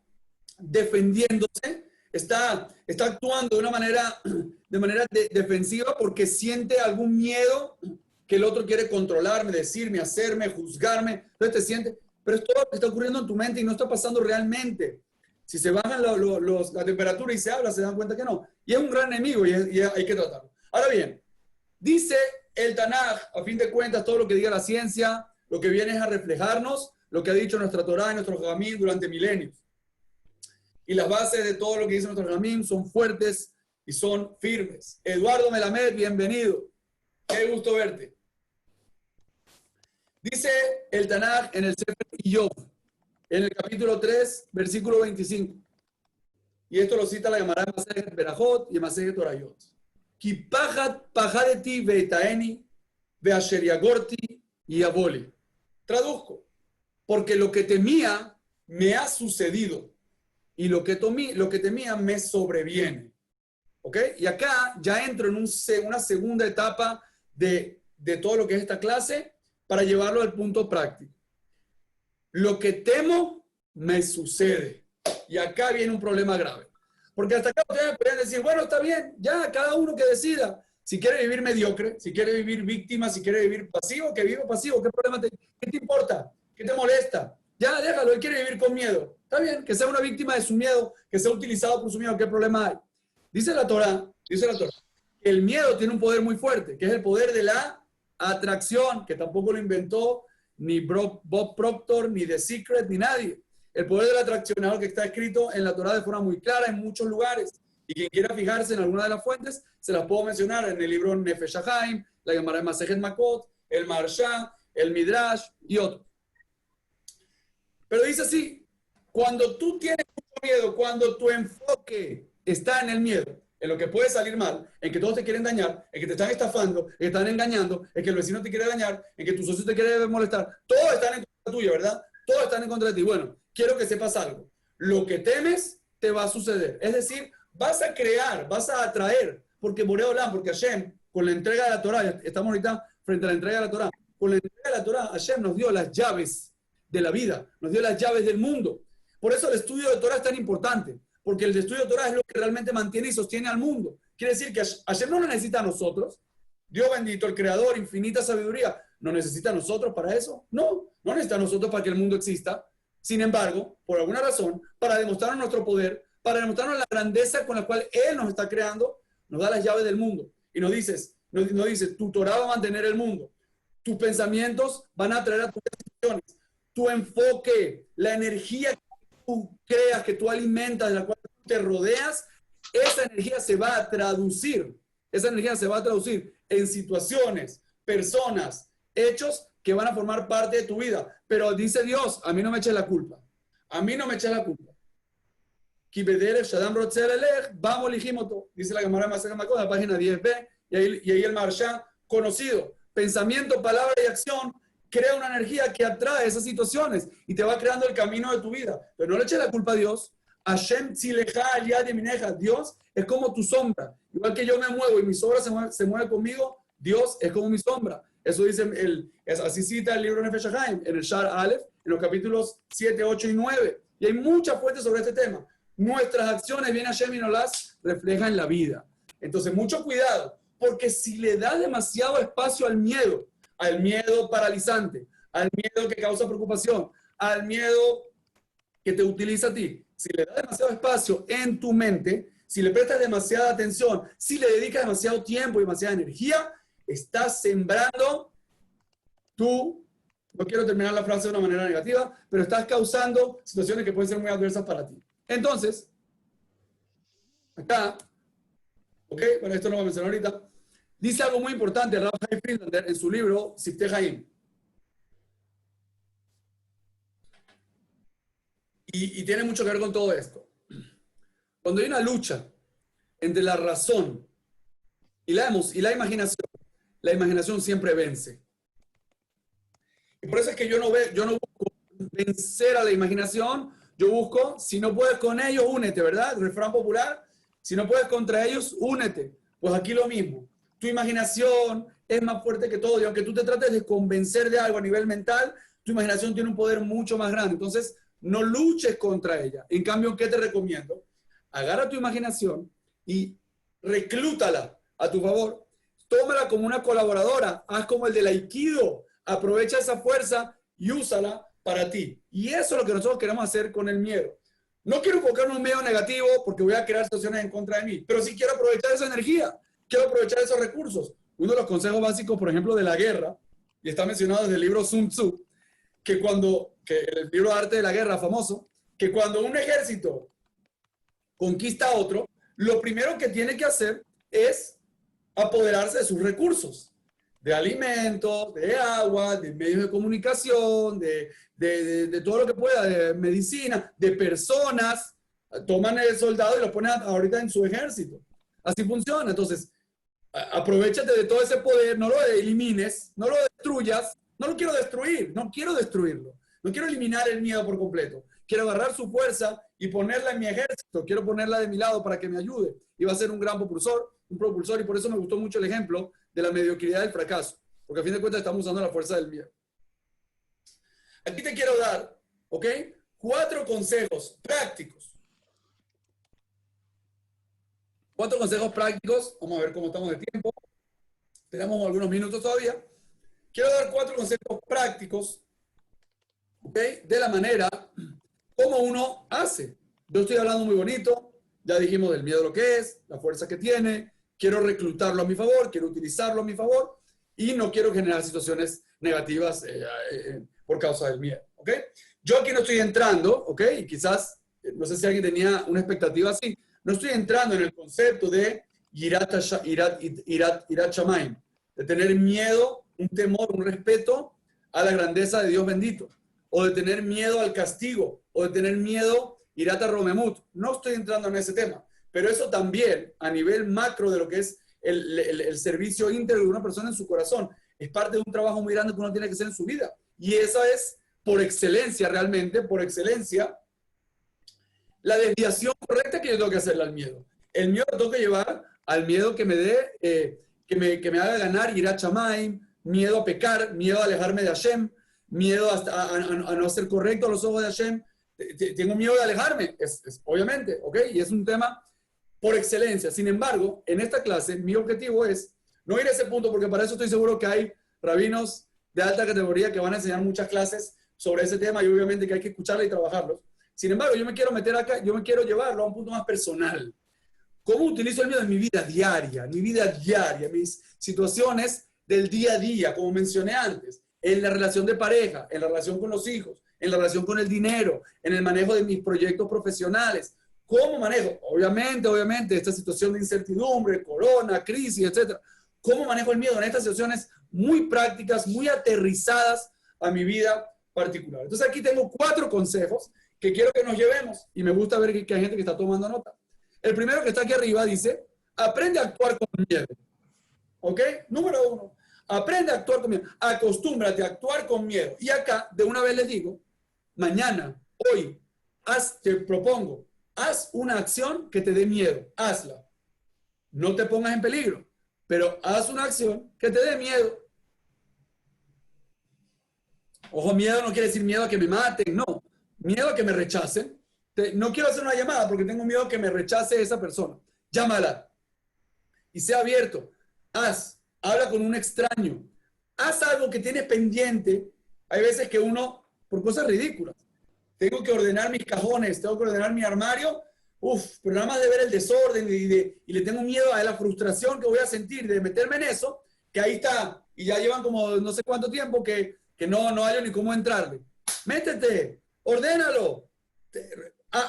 defendiéndose, está actuando de una manera defensiva porque siente algún miedo que el otro quiere controlarme, decirme, hacerme, juzgarme. Entonces te sientes, pero esto está ocurriendo en tu mente y no está pasando realmente. Si se bajan la temperatura y se habla, se dan cuenta que no. Y es un gran enemigo y hay que tratarlo. Ahora bien, dice el Tanaj, a fin de cuentas, todo lo que diga la ciencia, lo que viene es a reflejarnos lo que ha dicho nuestra Torá y nuestro Jamim durante milenios. Y las bases de todo lo que dice nuestro Jamim son fuertes y son firmes. Eduardo Melamed, bienvenido. Qué gusto verte. Dice el Tanaj en el Sefer Iyov, en el capítulo 3, versículo 25. Y esto lo cita la Gemara en Masejet Berajot y en Masejet Orayot. Ki pajadeti veitaeni veasher yagorti yaboli. Traduzco. Porque lo que temía me ha sucedido y lo que temía me sobreviene. ¿Ok? Y acá ya entro en una segunda etapa de todo lo que es esta clase para llevarlo al punto práctico. Lo que temo me sucede. Y acá viene un problema grave. Porque hasta acá ustedes podrían decir, bueno, está bien, ya cada uno que decida. Si quiere vivir mediocre, si quiere vivir víctima, si quiere vivir pasivo, que viva pasivo. ¿Qué problema qué te importa? ¿Qué te molesta? Ya, déjalo, él quiere vivir con miedo. Está bien, que sea una víctima de su miedo, que sea utilizado por su miedo. ¿Qué problema hay? Dice la Torá, que el miedo tiene un poder muy fuerte, que es el poder de la atracción, que tampoco lo inventó ni Bob Proctor, ni The Secret, ni nadie. El poder de la atracción es algo que está escrito en la Torá de forma muy clara en muchos lugares. Y quien quiera fijarse en alguna de las fuentes, se las puedo mencionar en el libro Nefesh HaChaim, la Gemara de Masejet Makot, el Maharsha, el Midrash y otros. Pero dice así, cuando tú tienes mucho miedo, cuando tu enfoque está en el miedo, en lo que puede salir mal, en que todos te quieren dañar, en que te están estafando, en que te están engañando, en que el vecino te quiere dañar, en que tu socio te quiere molestar, todos están en contra tuya, ¿verdad? Todos están en contra de ti. Bueno, quiero que sepas algo. Lo que temes te va a suceder. Es decir, vas a crear, vas a atraer, porque Boreo Olam, porque Hashem, con la entrega de la Torah, estamos ahorita frente a la entrega de la Torah, con la entrega de la Torah, Hashem nos dio las llaves de la vida, nos dio las llaves del mundo. Por eso el estudio de Torah es tan importante, porque el estudio de Torah es lo que realmente mantiene y sostiene al mundo. Quiere decir que Hashem no lo necesita a nosotros. Dios bendito, el creador, infinita sabiduría, ¿no necesita a nosotros para eso? No, no necesita a nosotros para que el mundo exista. Sin embargo, por alguna razón, para demostrarnos nuestro poder, para demostrarnos la grandeza con la cual Él nos está creando, nos da las llaves del mundo. Y nos dice, tu Torah va a mantener el mundo. Tus pensamientos van a atraer a tus decisiones. Tu enfoque, la energía que tú creas, que tú alimentas, de la cual te rodeas, esa energía se va a traducir. Esa energía se va a traducir en situaciones, personas, hechos que van a formar parte de tu vida. Pero dice Dios, a mí no me eches la culpa. A mí no me eches la culpa. Vamos, elegimoto. Dice la Gemara Masechet Makot, la página 10b, y ahí el Maharsha, conocido. Pensamiento, palabra y acción crea una energía que atrae esas situaciones y te va creando el camino de tu vida. Pero no le eches la culpa a Dios. Hashem tzileja al yad yemineja. Dios es como tu sombra. Igual que yo me muevo y mi sombra se mueve conmigo, Dios es como mi sombra. Eso dice, así cita el libro Nefesh HaChaim, en el Shar Aleph, en los capítulos 7, 8 y 9. Y hay muchas fuentes sobre este tema. Nuestras acciones, bien Hashem y no las refleja en la vida. Entonces, mucho cuidado, porque si le das demasiado espacio al miedo paralizante, al miedo que causa preocupación, al miedo que te utiliza a ti, si le das demasiado espacio en tu mente, si le prestas demasiada atención, si le dedicas demasiado tiempo y demasiada energía, estás sembrando no quiero terminar la frase de una manera negativa, pero estás causando situaciones que pueden ser muy adversas para ti. Entonces, acá, ok, bueno, esto no lo voy a mencionar ahorita, dice algo muy importante Rav Chaim Friedlander en su libro Siftei Chaim. Y tiene mucho que ver con todo esto. Cuando hay una lucha entre la razón y la imaginación siempre vence. Y por eso es que yo no busco vencer a la imaginación, yo busco, si no puedes con ellos, únete, ¿verdad? El refrán popular, si no puedes contra ellos, únete. Pues aquí lo mismo. Tu imaginación es más fuerte que todo, y aunque tú te trates de convencer de algo a nivel mental, tu imaginación tiene un poder mucho más grande. Entonces, no luches contra ella. En cambio, ¿qué te recomiendo? Agarra tu imaginación y reclútala a tu favor. Tómala como una colaboradora. Haz como el del Aikido. Aprovecha esa fuerza y úsala para ti. Y eso es lo que nosotros queremos hacer con el miedo. No quiero enfocarme en un miedo negativo porque voy a crear situaciones en contra de mí, pero sí quiero aprovechar esa energía. Quiero aprovechar esos recursos. Uno de los consejos básicos, por ejemplo, de la guerra, y está mencionado desde el libro Sun Tzu, que el libro Arte de la Guerra famoso, que cuando un ejército conquista a otro, lo primero que tiene que hacer es apoderarse de sus recursos, de alimentos, de agua, de medios de comunicación, de todo lo que pueda, de medicina, de personas. Toman el soldado y lo ponen ahorita en su ejército. Así funciona. Entonces, aprovéchate de todo ese poder, no lo elimines, no lo destruyas. No lo quiero destruir, no quiero destruirlo. No quiero eliminar el miedo por completo. Quiero agarrar su fuerza y ponerla en mi ejército. Quiero ponerla de mi lado para que me ayude. Y va a ser un gran propulsor, y por eso me gustó mucho el ejemplo de la mediocridad del fracaso. Porque a fin de cuentas estamos usando la fuerza del miedo. Aquí te quiero dar, ¿ok? 4 consejos prácticos. 4 consejos prácticos. Vamos a ver cómo estamos de tiempo. Tenemos algunos minutos todavía. Quiero dar 4 consejos prácticos, ¿ok? De la manera como uno hace. Yo estoy hablando muy bonito, ya dijimos del miedo lo que es, la fuerza que tiene, quiero reclutarlo a mi favor, quiero utilizarlo a mi favor y no quiero generar situaciones negativas por causa del miedo, ¿ok? Yo aquí no estoy entrando, ¿ok? Y quizás, no sé si alguien tenía una expectativa así, no estoy entrando en el concepto de Yirat Shamayim, de tener miedo, un temor, un respeto a la grandeza de Dios bendito, o de tener miedo al castigo, o de tener miedo irata romemut. No estoy entrando en ese tema, pero eso también a nivel macro de lo que es el servicio íntegro de una persona en su corazón, es parte de un trabajo muy grande que uno tiene que hacer en su vida. Y esa es, por excelencia, realmente, por excelencia, la desviación correcta que yo tengo que hacerle al miedo. El miedo lo tengo que llevar al miedo que me dé, que me haga ganar Yirat Shamayim, miedo a pecar, miedo a alejarme de Hashem, miedo a no ser correcto a los ojos de Hashem. Tengo miedo de alejarme, obviamente, ¿ok? Y es un tema por excelencia. Sin embargo, en esta clase, mi objetivo es no ir a ese punto, porque para eso estoy seguro que hay rabinos de alta categoría que van a enseñar muchas clases sobre ese tema y obviamente que hay que escucharla y trabajarlos. Sin embargo, yo me quiero meter acá, yo me quiero llevarlo a un punto más personal. ¿Cómo utilizo el miedo en mi vida diaria? Mis situaciones del día a día, como mencioné antes, en la relación de pareja, en la relación con los hijos, en la relación con el dinero, en el manejo de mis proyectos profesionales. ¿Cómo manejo? Obviamente, esta situación de incertidumbre, corona, crisis, etc. ¿Cómo manejo el miedo en estas situaciones muy prácticas, muy aterrizadas a mi vida particular? Entonces aquí tengo 4 consejos que quiero que nos llevemos y me gusta ver que hay gente que está tomando nota. El primero que está aquí arriba dice, aprende a actuar con miedo. ¿Ok? Número 1, aprende a actuar con miedo. Acostúmbrate a actuar con miedo. Y acá, de una vez les digo, mañana, hoy, te propongo, haz una acción que te dé miedo. Hazla. No te pongas en peligro, pero haz una acción que te dé miedo. Ojo, miedo no quiere decir miedo a que me maten, no. Miedo a que me rechacen. No quiero hacer una llamada porque tengo miedo a que me rechace esa persona. Llámala. Y sea abierto. Habla con un extraño. Haz algo que tienes pendiente. Hay veces que uno, por cosas ridículas, tengo que ordenar mis cajones, tengo que ordenar mi armario. Pero nada más de ver el desorden y le tengo miedo a la frustración que voy a sentir de meterme en eso, que ahí está. Y ya llevan como no sé cuánto tiempo que no hay ni cómo entrarle. Métete, ordénalo.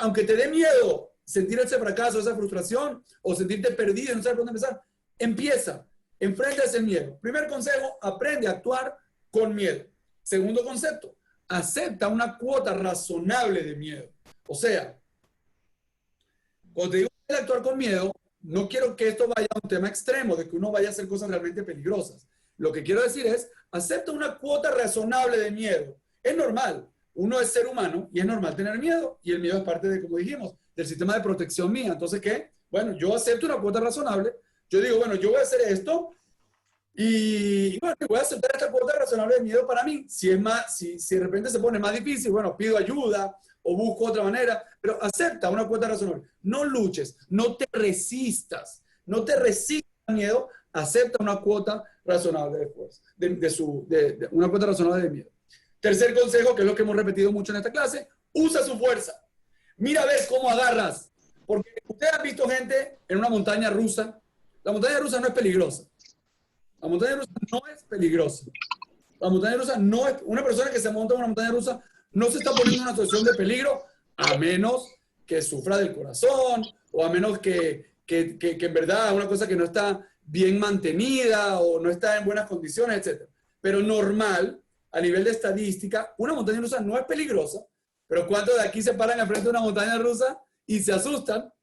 Aunque te dé miedo sentir ese fracaso, esa frustración, o sentirte perdido y no saber por dónde empezar, empieza, enfrenta ese miedo. Primer consejo, aprende a actuar con miedo. Segundo concepto, acepta una cuota razonable de miedo. O sea, cuando te digo actuar con miedo, no quiero que esto vaya a un tema extremo, de que uno vaya a hacer cosas realmente peligrosas. Lo que quiero decir es, acepta una cuota razonable de miedo. Es normal. Uno es ser humano y es normal tener miedo. Y el miedo es parte de, como dijimos, del sistema de protección mía. Entonces, ¿qué? Bueno, yo acepto una cuota razonable. Yo digo, bueno, yo voy a hacer esto y bueno, voy a aceptar esta cuota razonable de miedo para mí. Si de repente se pone más difícil, bueno, pido ayuda o busco otra manera, pero acepta una cuota razonable. No luches, no te resistas al miedo, acepta una cuota razonable después, una cuota razonable de miedo. Tercer consejo, que es lo que hemos repetido mucho en esta clase, usa su fuerza. Mira a ver cómo agarras. Porque ustedes han visto gente en una montaña rusa. La montaña rusa no es peligrosa. La montaña rusa no es peligrosa. La montaña rusa no es... Una persona que se monta en una montaña rusa no se está poniendo en una situación de peligro a menos que sufra del corazón o a menos que en verdad es una cosa que no está bien mantenida o no está en buenas condiciones, etc. Pero normal, a nivel de estadística, una montaña rusa no es peligrosa, pero ¿cuántos de aquí se paran al frente de una montaña rusa y se asustan?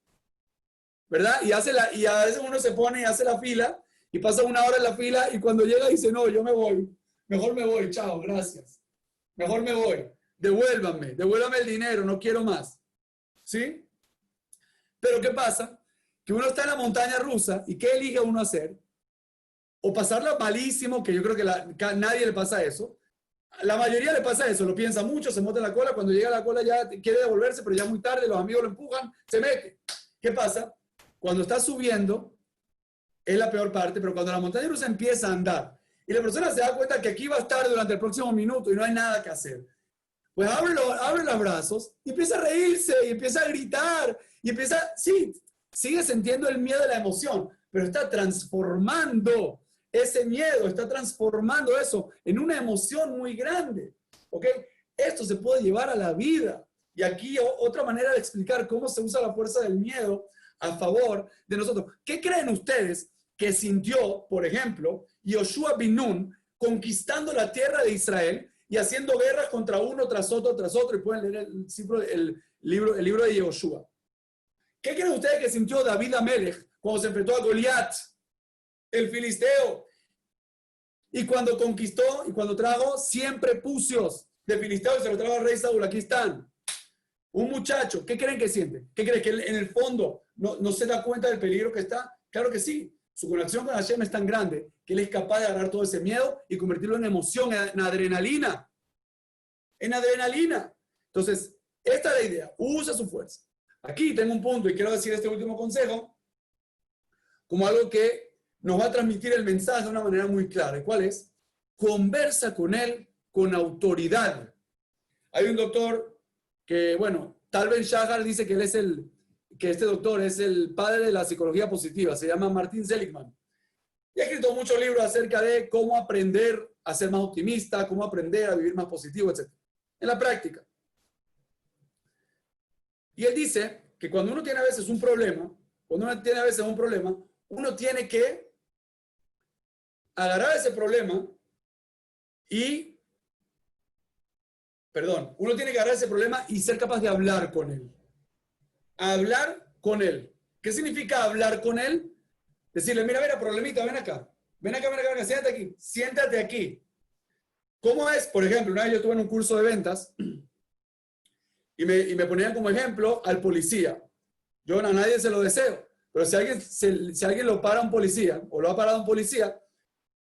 ¿Verdad? Y a veces uno se pone y hace la fila y pasa una hora en la fila y cuando llega dice, no, yo me voy. Mejor me voy, chao, gracias. Mejor me voy. Devuélvanme el dinero, no quiero más. ¿Sí? Pero ¿qué pasa? Que uno está en la montaña rusa y ¿qué elige uno hacer? O pasarla malísimo, que yo creo que nadie le pasa eso. La mayoría le pasa eso, lo piensa mucho, se monta en la cola, cuando llega a la cola ya quiere devolverse, pero ya muy tarde, los amigos lo empujan, se mete. ¿Qué pasa? Cuando está subiendo, es la peor parte, pero cuando la montaña rusa empieza a andar y la persona se da cuenta que aquí va a estar durante el próximo minuto y no hay nada que hacer, pues abre los brazos y empieza a reírse y empieza a gritar y sigue sintiendo el miedo de la emoción, pero está transformando ese miedo, está transformando eso en una emoción muy grande. ¿Ok? Esto se puede llevar a la vida. Y aquí otra manera de explicar cómo se usa la fuerza del miedo a favor de nosotros. ¿Qué creen ustedes que sintió, por ejemplo, Yoshua bin Nun conquistando la tierra de Israel y haciendo guerras contra uno tras otro, y pueden leer el libro de Yehoshua. ¿Qué creen ustedes que sintió David Amelech cuando se enfrentó a Goliat, el filisteo? Y cuando conquistó y cuando trajo 100 prepucios de filisteos y se lo trajo al rey Saúl. Aquí están. Un muchacho, ¿qué creen que siente? ¿Qué creen que él, en el fondo no se da cuenta del peligro que está? Claro que sí. Su conexión con Hashem es tan grande que él es capaz de agarrar todo ese miedo y convertirlo en emoción, en adrenalina. En adrenalina. Entonces, esta es la idea. Usa su fuerza. Aquí tengo un punto y quiero decir este último consejo como algo que nos va a transmitir el mensaje de una manera muy clara. ¿Cuál es? Conversa con él con autoridad. Hay un doctor que, bueno, Tal Ben-Shahar dice que que este doctor es el padre de la psicología positiva. Se llama Martin Seligman. Y ha escrito muchos libros acerca de cómo aprender a ser más optimista, cómo aprender a vivir más positivo, etc. En la práctica. Y él dice que cuando uno tiene a veces un problema, uno tiene que agarrar ese problema y ser capaz de hablar con él. Hablar con él. ¿Qué significa hablar con él? Decirle, mira, problemita, ven acá, siéntate aquí. ¿Cómo es? Por ejemplo, una vez yo estuve en un curso de ventas y me ponían como ejemplo al policía. Yo a nadie se lo deseo, pero si alguien lo para a un policía o lo ha parado a un policía,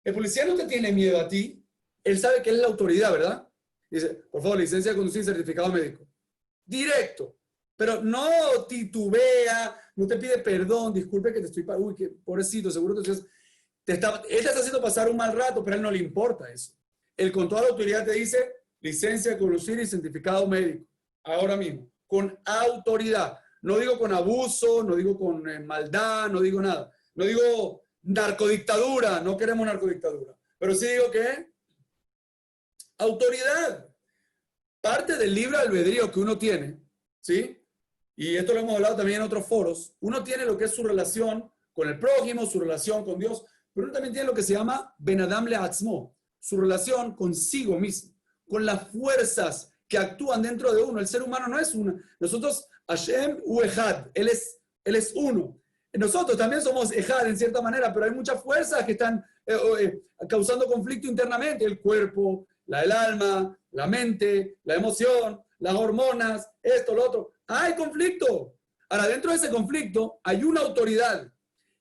el policía no te tiene miedo a ti, él sabe que él es la autoridad, ¿verdad? Dice, por favor, licencia de conducir, certificado médico. Directo. Pero no titubea, no te pide perdón, disculpe que te estoy... Uy, qué pobrecito, seguro que él te está haciendo pasar un mal rato, pero a él no le importa eso. Él con toda la autoridad te dice, licencia de conducir y certificado médico. Ahora mismo. Con autoridad. No digo con abuso, no digo con maldad, no digo nada. No digo narcodictadura, no queremos narcodictadura. Pero sí digo que autoridad. Parte del libre albedrío que uno tiene, ¿sí? Y esto lo hemos hablado también en otros foros. Uno tiene lo que es su relación con el prójimo, su relación con Dios, pero uno también tiene lo que se llama Ben Adam Le'atzmo, su relación consigo mismo, con las fuerzas que actúan dentro de uno. El ser humano no es uno. Nosotros, Hashem u Echad, él es uno. Nosotros también somos Echad en cierta manera, pero hay muchas fuerzas que están causando conflicto internamente. El cuerpo, el alma, la mente, la emoción, las hormonas, esto, lo otro. Hay conflicto. Ahora, dentro de ese conflicto hay una autoridad.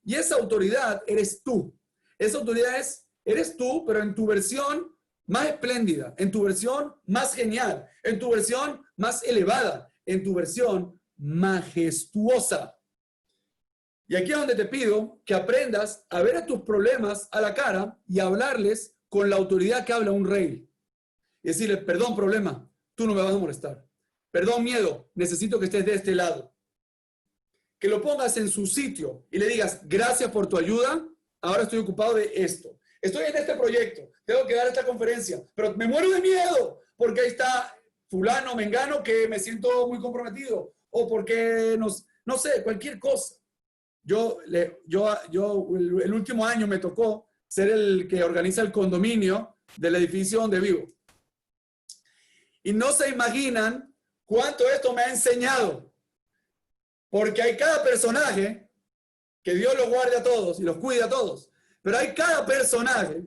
Y esa autoridad eres tú. Esa autoridad eres tú, pero en tu versión más espléndida, en tu versión más genial, en tu versión más elevada, en tu versión majestuosa. Y aquí es donde te pido que aprendas a ver a tus problemas a la cara y hablarles con la autoridad que habla un rey. Y decirle, perdón, problema, tú no me vas a molestar. Perdón, miedo, necesito que estés de este lado. Que lo pongas en su sitio y le digas, gracias por tu ayuda, ahora estoy ocupado de esto. Estoy en este proyecto, tengo que dar esta conferencia, pero me muero de miedo porque ahí está fulano, mengano, que me siento muy comprometido. O porque, no sé, cualquier cosa. El último año me tocó ser el que organiza el condominio del edificio donde vivo. Y no se imaginan cuánto esto me ha enseñado. Porque hay cada personaje, que Dios los guarde a todos y los cuide a todos, pero hay cada personaje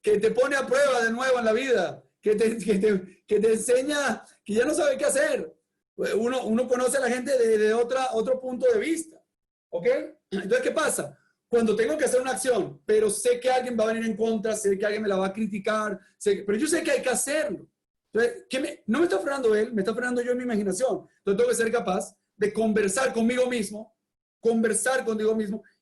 que te pone a prueba de nuevo en la vida, que te enseña que ya no sabe qué hacer. Uno conoce a la gente de otro punto de vista. ¿Ok? Entonces, ¿qué pasa? Cuando tengo que hacer una acción, pero sé que alguien va a venir en contra, sé que alguien me la va a criticar, pero yo sé que hay que hacerlo. Entonces, no me está frenando él, me está frenando yo en mi imaginación. Entonces, tengo que ser capaz de conversar conmigo mismo,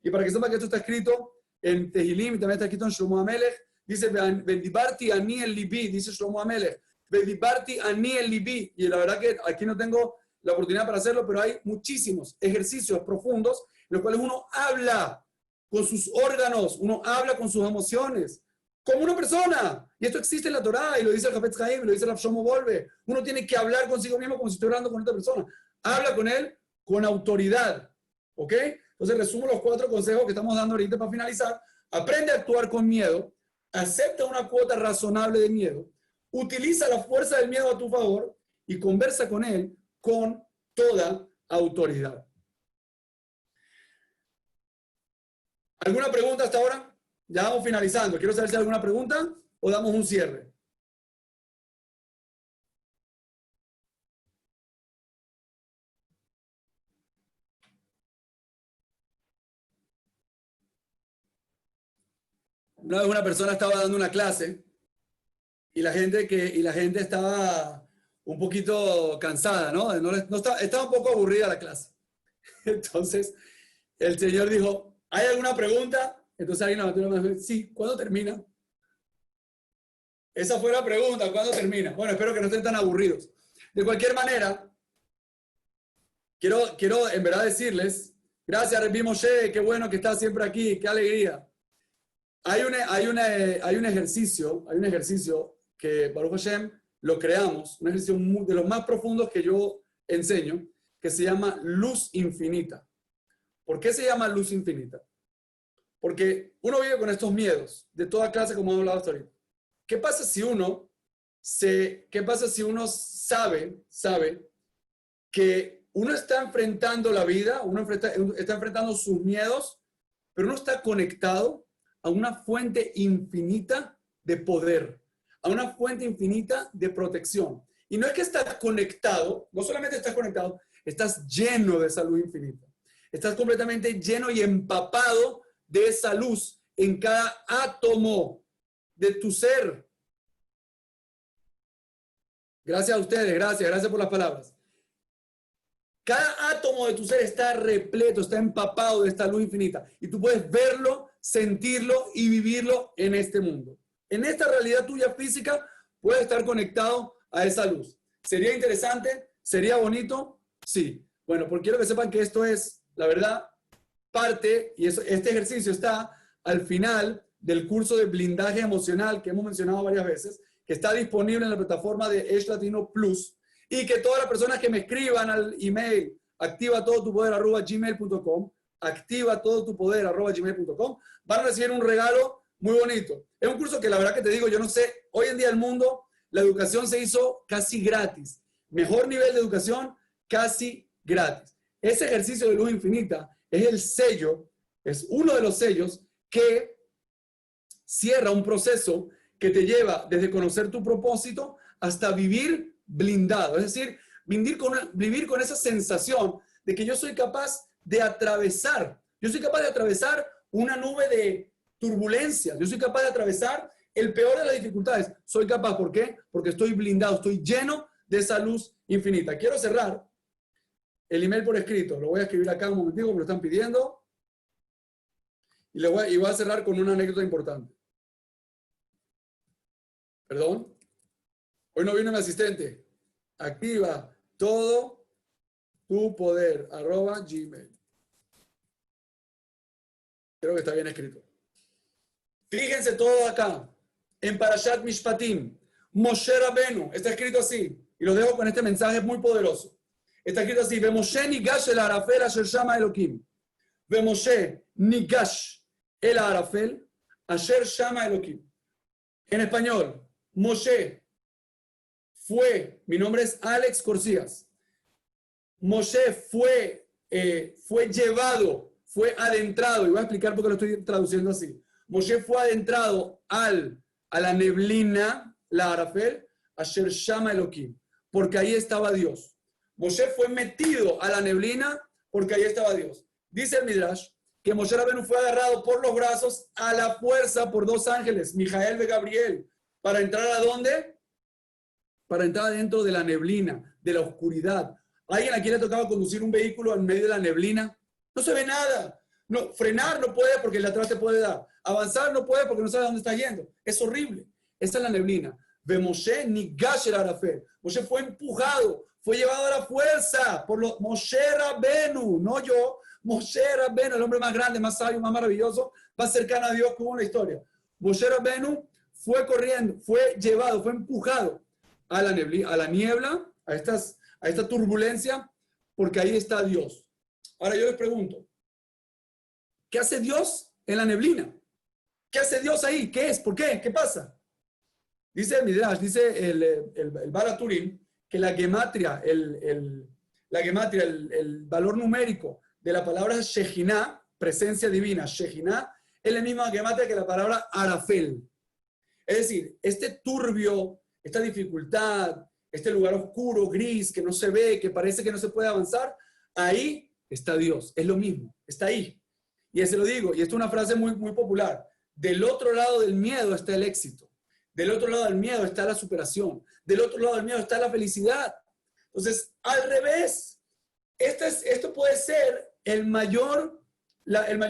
y para que sepa que esto está escrito en Tehilim, también está escrito en Shlomo Amelech, dice, Vendibarti ani el libi, dice Shlomo Amelech, Vendibarti ani el libi, y la verdad que aquí no tengo la oportunidad para hacerlo, pero hay muchísimos ejercicios profundos en los cuales uno habla con sus órganos, uno habla con sus emociones, como una persona. Y esto existe en la Torá, y lo dice el Hafetz Haim, lo dice el Shlomo Wolbe. Uno tiene que hablar consigo mismo como si estuviera hablando con otra persona. Habla con él con autoridad. ¿Ok? Entonces resumo los 4 consejos que estamos dando ahorita para finalizar. Aprende a actuar con miedo. Acepta una cuota razonable de miedo. Utiliza la fuerza del miedo a tu favor y conversa con él con toda autoridad. ¿Alguna pregunta hasta ahora? Ya vamos finalizando. Quiero saber si hay alguna pregunta o damos un cierre. Una vez una persona estaba dando una clase y la gente estaba un poquito cansada, ¿no? Estaba un poco aburrida la clase. Entonces, el señor dijo, ¿hay alguna pregunta? Entonces alguien levantó la mano y dijo, sí, ¿cuándo termina? Esa fue la pregunta, ¿cuándo termina? Bueno, espero que no estén tan aburridos. De cualquier manera, quiero en verdad decirles, gracias Rabbi Moshe, qué bueno que estás siempre aquí, qué alegría. Hay un ejercicio que Baruch Hashem lo creamos, un ejercicio de los más profundos que yo enseño, que se llama luz infinita. ¿Por qué se llama luz infinita? Porque uno vive con estos miedos de toda clase, como hemos hablado hasta ahorita. ¿Qué pasa si uno sabe que uno está enfrentando la vida, está enfrentando sus miedos, pero uno está conectado a una fuente infinita de poder, a una fuente infinita de protección? Y no es que estás conectado, no solamente estás conectado, estás lleno de esa luz infinita. Estás completamente lleno y empapado de esa luz en cada átomo de tu ser. Gracias a ustedes, gracias por las palabras. Cada átomo de tu ser está repleto, está empapado de esta luz infinita. Y tú puedes verlo, sentirlo y vivirlo en este mundo. En esta realidad tuya física, puedes estar conectado a esa luz. ¿Sería interesante? ¿Sería bonito? Sí. Bueno, porque quiero que sepan que esto es, la verdad, parte, y este ejercicio está al final del curso de blindaje emocional que hemos mencionado varias veces, que está disponible en la plataforma de Esh Latino Plus, y que todas las personas que me escriban al email activatodotupoder@gmail.com, activatodotupoder@gmail.com, van a recibir un regalo muy bonito. Es un curso que la verdad que te digo, yo no sé, hoy en día el mundo, la educación se hizo casi gratis. Mejor nivel de educación, casi gratis. Ese ejercicio de luz infinita es el sello, es uno de los sellos que cierra un proceso que te lleva desde conocer tu propósito hasta vivir blindado. Es decir, vivir con esa sensación de que yo soy capaz de atravesar una nube de turbulencias, yo soy capaz de atravesar el peor de las dificultades. Soy capaz, ¿por qué? Porque estoy blindado, estoy lleno de esa luz infinita. Quiero cerrar el email por escrito, lo voy a escribir acá un momentito, me lo están pidiendo, y voy a cerrar con una anécdota importante. Perdón, hoy no vino mi asistente. Activa todo tu poder, @gmail. Creo que está bien escrito. Fíjense todo acá, en Parashat Mishpatim, Moshe Rabenu, está escrito así, y lo dejo con este mensaje muy poderoso. Está escrito así, Vemoshe nigash el arafel asher shama Elohim. Vemoshe nigash el arafel asher shama Elohim. En español, Moshe fue, mi nombre es Alex Corcías. Moshe fue llevado, fue adentrado, y voy a explicar por qué lo estoy traduciendo así. Moshe fue adentrado a la neblina, la arafel, asher shama Elohim, porque ahí estaba Dios. Moshe fue metido a la neblina porque ahí estaba Dios. Dice el Midrash que Moshe Rabenu fue agarrado por los brazos a la fuerza por dos ángeles, Mijael y Gabriel, para entrar ¿a dónde? Para entrar dentro de la neblina, de la oscuridad. ¿A alguien aquí le tocaba conducir un vehículo en medio de la neblina? No se ve nada. No, frenar no puede porque el de atrás te puede dar. Avanzar no puede porque no sabe dónde está yendo. Es horrible. Esa es la neblina. Ve Moshe nigash el arafel. Moshe fue empujado, fue llevado a la fuerza por los Moshe Rabenu, no yo. Moshe Rabenu, el hombre más grande, más sabio, más maravilloso, más cercano a Dios que hubo en la historia. Moshe Rabenu fue corriendo, fue llevado, fue empujado a la niebla, a esta turbulencia, porque ahí está Dios. Ahora yo les pregunto, ¿qué hace Dios en la neblina? ¿Qué hace Dios ahí? ¿Qué es? ¿Por qué? ¿Qué pasa? Dice el Midrash, dice el Baal HaTurim, que la gematria, el valor numérico de la palabra Shejinah, presencia divina, Shejinah, es la misma gematria que la palabra Arafel. Es decir, este turbio, esta dificultad, este lugar oscuro, gris, que no se ve, que parece que no se puede avanzar, ahí está Dios, es lo mismo, está ahí. Y se lo digo, y esto es una frase muy, muy popular, del otro lado del miedo está el éxito, del otro lado del miedo está la superación, del otro lado del miedo está la felicidad. Entonces, al revés, esto puede ser el mayor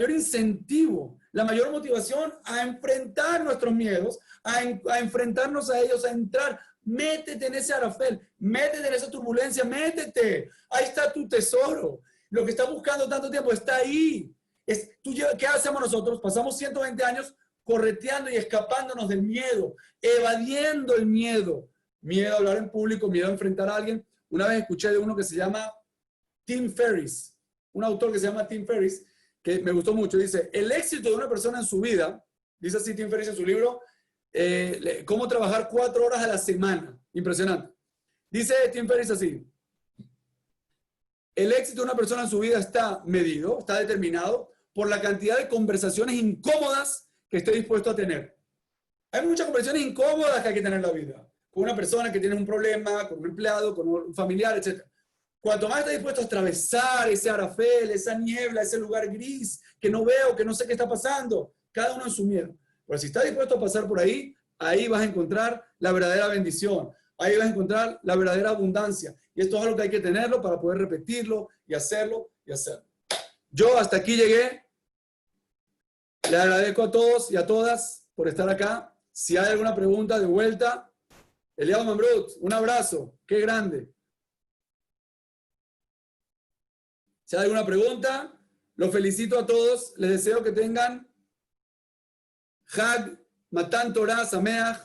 incentivo, la mayor motivación a enfrentar nuestros miedos, a enfrentarnos a ellos, a entrar. Métete en ese arafel, métete en esa turbulencia, métete. Ahí está tu tesoro. Lo que estás buscando tanto tiempo está ahí. ¿Qué hacemos nosotros? Pasamos 120 años correteando y escapándonos del miedo, evadiendo el miedo. Miedo a hablar en público, miedo a enfrentar a alguien. Una vez escuché de uno que se llama Tim Ferriss, un autor que se llama Tim Ferriss, que me gustó mucho. Dice, el éxito de una persona en su vida, dice así Tim Ferriss en su libro, cómo trabajar 4 horas a la semana. Impresionante. Dice Tim Ferriss así, el éxito de una persona en su vida está medido, está determinado por la cantidad de conversaciones incómodas que esté dispuesto a tener. Hay muchas conversaciones incómodas que hay que tener en la vida. Con una persona que tiene un problema, con un empleado, con un familiar, etc. Cuanto más estés dispuesto a atravesar ese arafel, esa niebla, ese lugar gris, que no veo, que no sé qué está pasando, cada uno en su miedo. Pero si estás dispuesto a pasar por ahí, ahí vas a encontrar la verdadera bendición. Ahí vas a encontrar la verdadera abundancia. Y esto es algo que hay que tenerlo para poder repetirlo y hacerlo y hacerlo. Yo hasta aquí llegué. Le agradezco a todos y a todas por estar acá. Si hay alguna pregunta de vuelta, Eliyahu Mambrut, un abrazo. Qué grande. Si hay alguna pregunta, los felicito a todos. Les deseo que tengan Hag Matan Torah Sameach,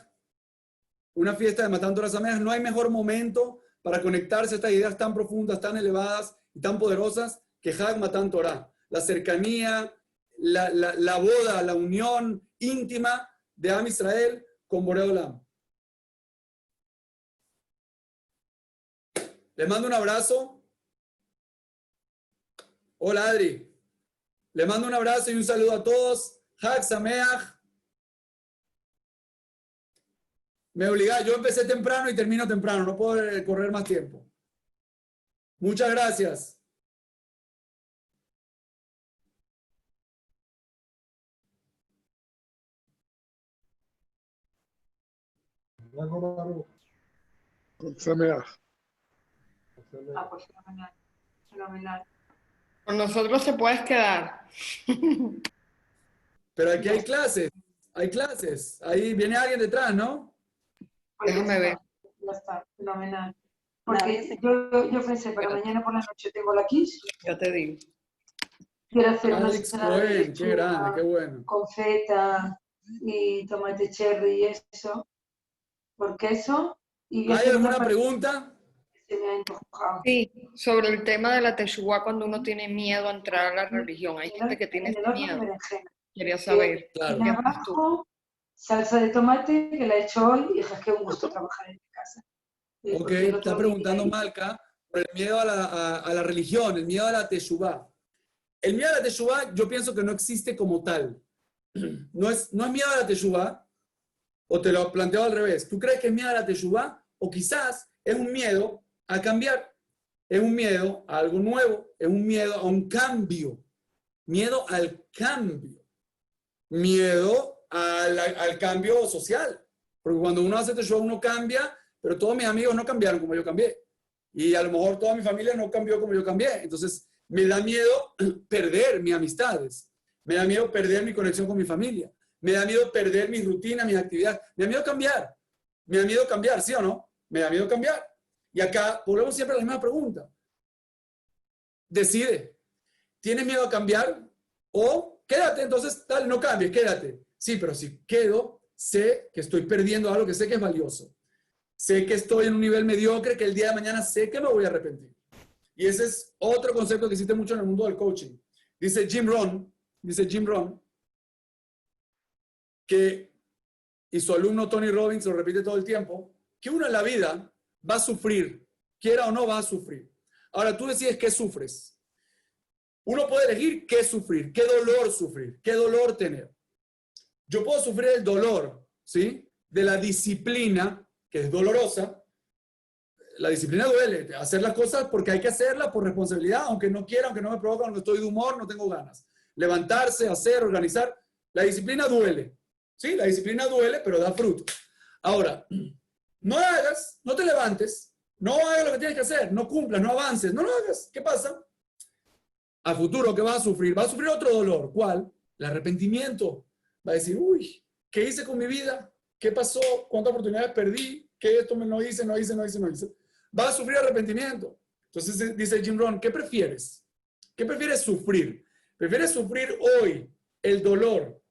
una fiesta de Matan Torah Sameach. No hay mejor momento para conectarse a estas ideas tan profundas, tan elevadas y tan poderosas que Hag Matan Torah. La cercanía, la boda, la unión íntima de Am Israel con Boré Olam. Les mando un abrazo. Hola Adri. Les mando un abrazo y un saludo a todos. Hag Sameach. Me obliga, yo empecé temprano y termino temprano, no puedo correr más tiempo. Muchas gracias. Sameach. Pues fenomenal, fenomenal. Con nosotros te puedes quedar. Pero aquí hay clases, Ahí viene alguien detrás, ¿no? Pues Déjame ver. Ya está, fenomenal. Porque yo pensé, para mañana por la noche tengo la quiche. Ya te digo. Quiero hacer una Alex ensalada de Cohen, qué grande, qué bueno. con feta y tomate cherry y eso, por queso. Y voy a ¿Hay hacer alguna una pregunta? que se me ha antojado. Sí, sobre el tema de la teshuva cuando uno tiene miedo a entrar a la religión. Hay gente que tiene En el ese horno de miedo. berenjena. Quería saber. Claro. Y abajo, salsa de tomate que la he hecho hoy y es que un gusto trabajar en mi casa. Ok, Porque el está otro preguntando día- Malca por el miedo a la religión, el miedo a la teshuvá. El miedo a la teshuvá yo pienso que no existe como tal. No es miedo a la teshuvá, o te lo planteo al revés. ¿Tú crees que es miedo a la teshuvá? O quizás es un miedo a cambiar, es un miedo a algo nuevo, es un miedo a un cambio. Miedo al cambio. Miedo al cambio social. Porque cuando uno hace teshuvá uno cambia, pero todos mis amigos no cambiaron como yo cambié. Y a lo mejor toda mi familia no cambió como yo cambié. Entonces me da miedo perder mis amistades. Me da miedo perder mi conexión con mi familia. Me da miedo perder mis rutinas, mis actividades. Me da miedo cambiar. Me da miedo cambiar, ¿sí o no? Me da miedo cambiar. Y acá volvemos siempre a la misma pregunta. Decide. ¿Tienes miedo a cambiar? O quédate, entonces, dale, no cambies, quédate. Sí, pero si quedo, sé que estoy perdiendo algo que sé que es valioso. Sé que estoy en un nivel mediocre que el día de mañana sé que me voy a arrepentir. Y ese es otro concepto que existe mucho en el mundo del coaching. Dice Jim Rohn, que, y su alumno Tony Robbins lo repite todo el tiempo, que uno en la vida va a sufrir, quiera o no va a sufrir. Ahora tú decides qué sufres. Uno puede elegir qué sufrir, qué dolor tener. Yo puedo sufrir el dolor, ¿sí? De la disciplina, que es dolorosa. La disciplina duele, hacer las cosas porque hay que hacerlas por responsabilidad, aunque no quiera, aunque no me provoca, aunque estoy de humor, no tengo ganas. Levantarse, hacer, organizar. La disciplina duele. Sí, la disciplina duele, pero da fruto. Ahora, no te levantes, no hagas lo que tienes que hacer, no cumplas, no avances, no lo hagas. ¿Qué pasa? A futuro, ¿qué vas a sufrir? Vas a sufrir otro dolor. ¿Cuál? El arrepentimiento. Va a decir, uy, ¿qué hice con mi vida? ¿Qué pasó? ¿Cuántas oportunidades perdí? ¿Qué esto no hice? Va a sufrir arrepentimiento. Entonces dice Jim Rohn, ¿qué prefieres? ¿Qué prefieres sufrir? ¿Prefieres sufrir hoy el dolor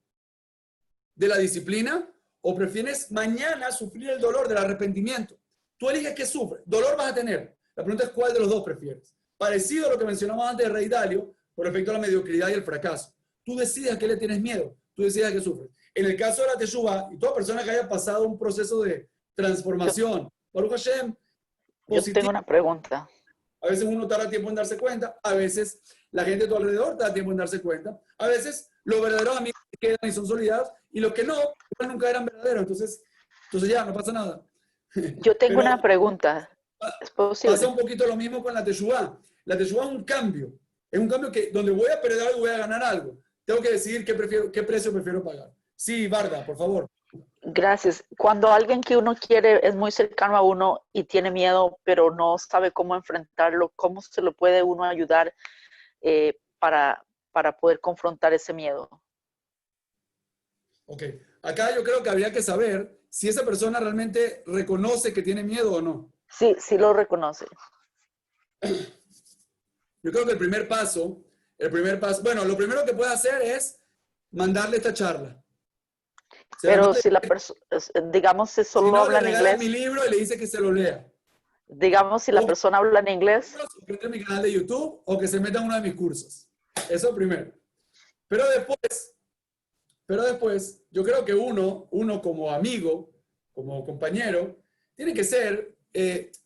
de la disciplina o prefieres mañana sufrir el dolor del arrepentimiento? Tú eliges qué sufres. Dolor vas a tener. La pregunta es ¿cuál de los dos prefieres? Parecido a lo que mencionamos antes de Rey Dalio, con respecto a la mediocridad y el fracaso. Tú decides a qué le tienes miedo. Tú decides a qué sufres. En el caso de la Teshuvá, y toda persona que haya pasado un proceso de transformación, Baruch Hashem, Yo tengo una pregunta. a veces uno tarda tiempo en darse cuenta, a veces la gente de tu alrededor tarda tiempo en darse cuenta, a veces los verdaderos amigos quedan y son solidados, y los que no, igual nunca eran verdaderos, entonces ya, no pasa nada. Yo tengo Pero una pregunta. ¿Es posible? pasa un poquito lo mismo con la Teshuvá. La Teshuvá es un cambio que donde voy a perder algo, voy a ganar algo. Tengo que decidir qué precio prefiero pagar. Sí, Varda, por favor. Gracias. Cuando alguien que uno quiere es muy cercano a uno y tiene miedo, pero no sabe cómo enfrentarlo, ¿cómo se lo puede uno ayudar para poder confrontar ese miedo? Ok. Acá yo creo que habría que saber si esa persona realmente reconoce que tiene miedo o no. Sí, sí lo reconoce. Yo creo que el primer paso, bueno, lo primero que puede hacer es mandarle esta charla. Pero si la persona, digamos, si solo si no, habla le en regala inglés, mi libro y le dice que se lo lea. digamos, si la O- persona habla en inglés, O que entre a mi canal de YouTube o que se meta en uno de mis cursos. Eso primero. Pero después, yo creo que uno como amigo, como compañero, tiene que ser,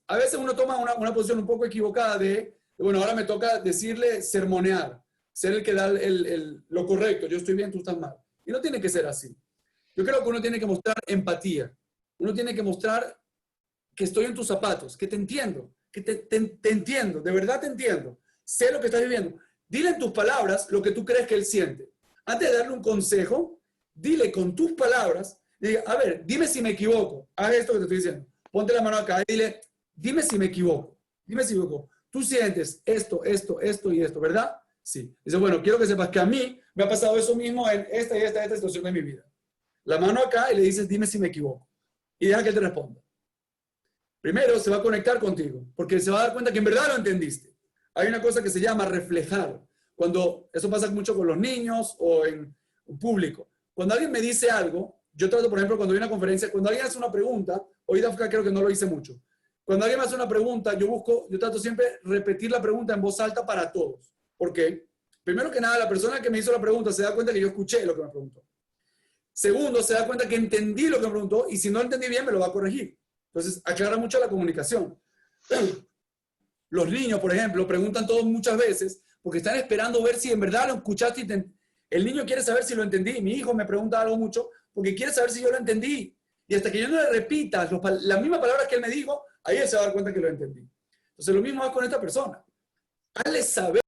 a veces uno toma una posición un poco equivocada bueno, ahora me toca decirle sermonear, ser el que da lo correcto, yo estoy bien, tú estás mal. Y no tiene que ser así. Yo creo que uno tiene que mostrar empatía. Uno tiene que mostrar que estoy en tus zapatos, que te entiendo, que te entiendo, de verdad te entiendo. Sé lo que estás viviendo. Dile en tus palabras lo que tú crees que él siente. Antes de darle un consejo, dile con tus palabras, diga, a ver, dime si me equivoco. Haz esto que te estoy diciendo. Ponte la mano acá y dile, dime si me equivoco. Dime si me equivoco. Tú sientes esto y esto, ¿verdad? Sí. Dice, bueno, quiero que sepas que a mí me ha pasado eso mismo en esta situación de mi vida. La mano acá y le dices, dime si me equivoco. Y deja que él te responda. Primero se va a conectar contigo, porque se va a dar cuenta que en verdad lo entendiste. Hay una cosa que se llama reflejar. Cuando, eso pasa mucho con los niños o en público. Cuando alguien me dice algo, yo trato, por ejemplo, cuando hay una conferencia, cuando alguien hace una pregunta, hoy Dafka creo que no lo hice mucho. Cuando alguien me hace una pregunta, yo trato siempre repetir la pregunta en voz alta para todos. ¿Por qué? Primero que nada, la persona que me hizo la pregunta se da cuenta que yo escuché lo que me preguntó. Segundo, se da cuenta que entendí lo que me preguntó y si no entendí bien, me lo va a corregir. Entonces, aclara mucho la comunicación. Los niños, por ejemplo, preguntan todos muchas veces porque están esperando ver si en verdad lo escuchaste y el niño quiere saber si lo entendí. Mi hijo me pregunta algo mucho porque quiere saber si yo lo entendí. Y hasta que yo no le repita las mismas palabras que él me dijo, ahí él se va a dar cuenta que lo entendí. Entonces, lo mismo es con esta persona. Hazle saber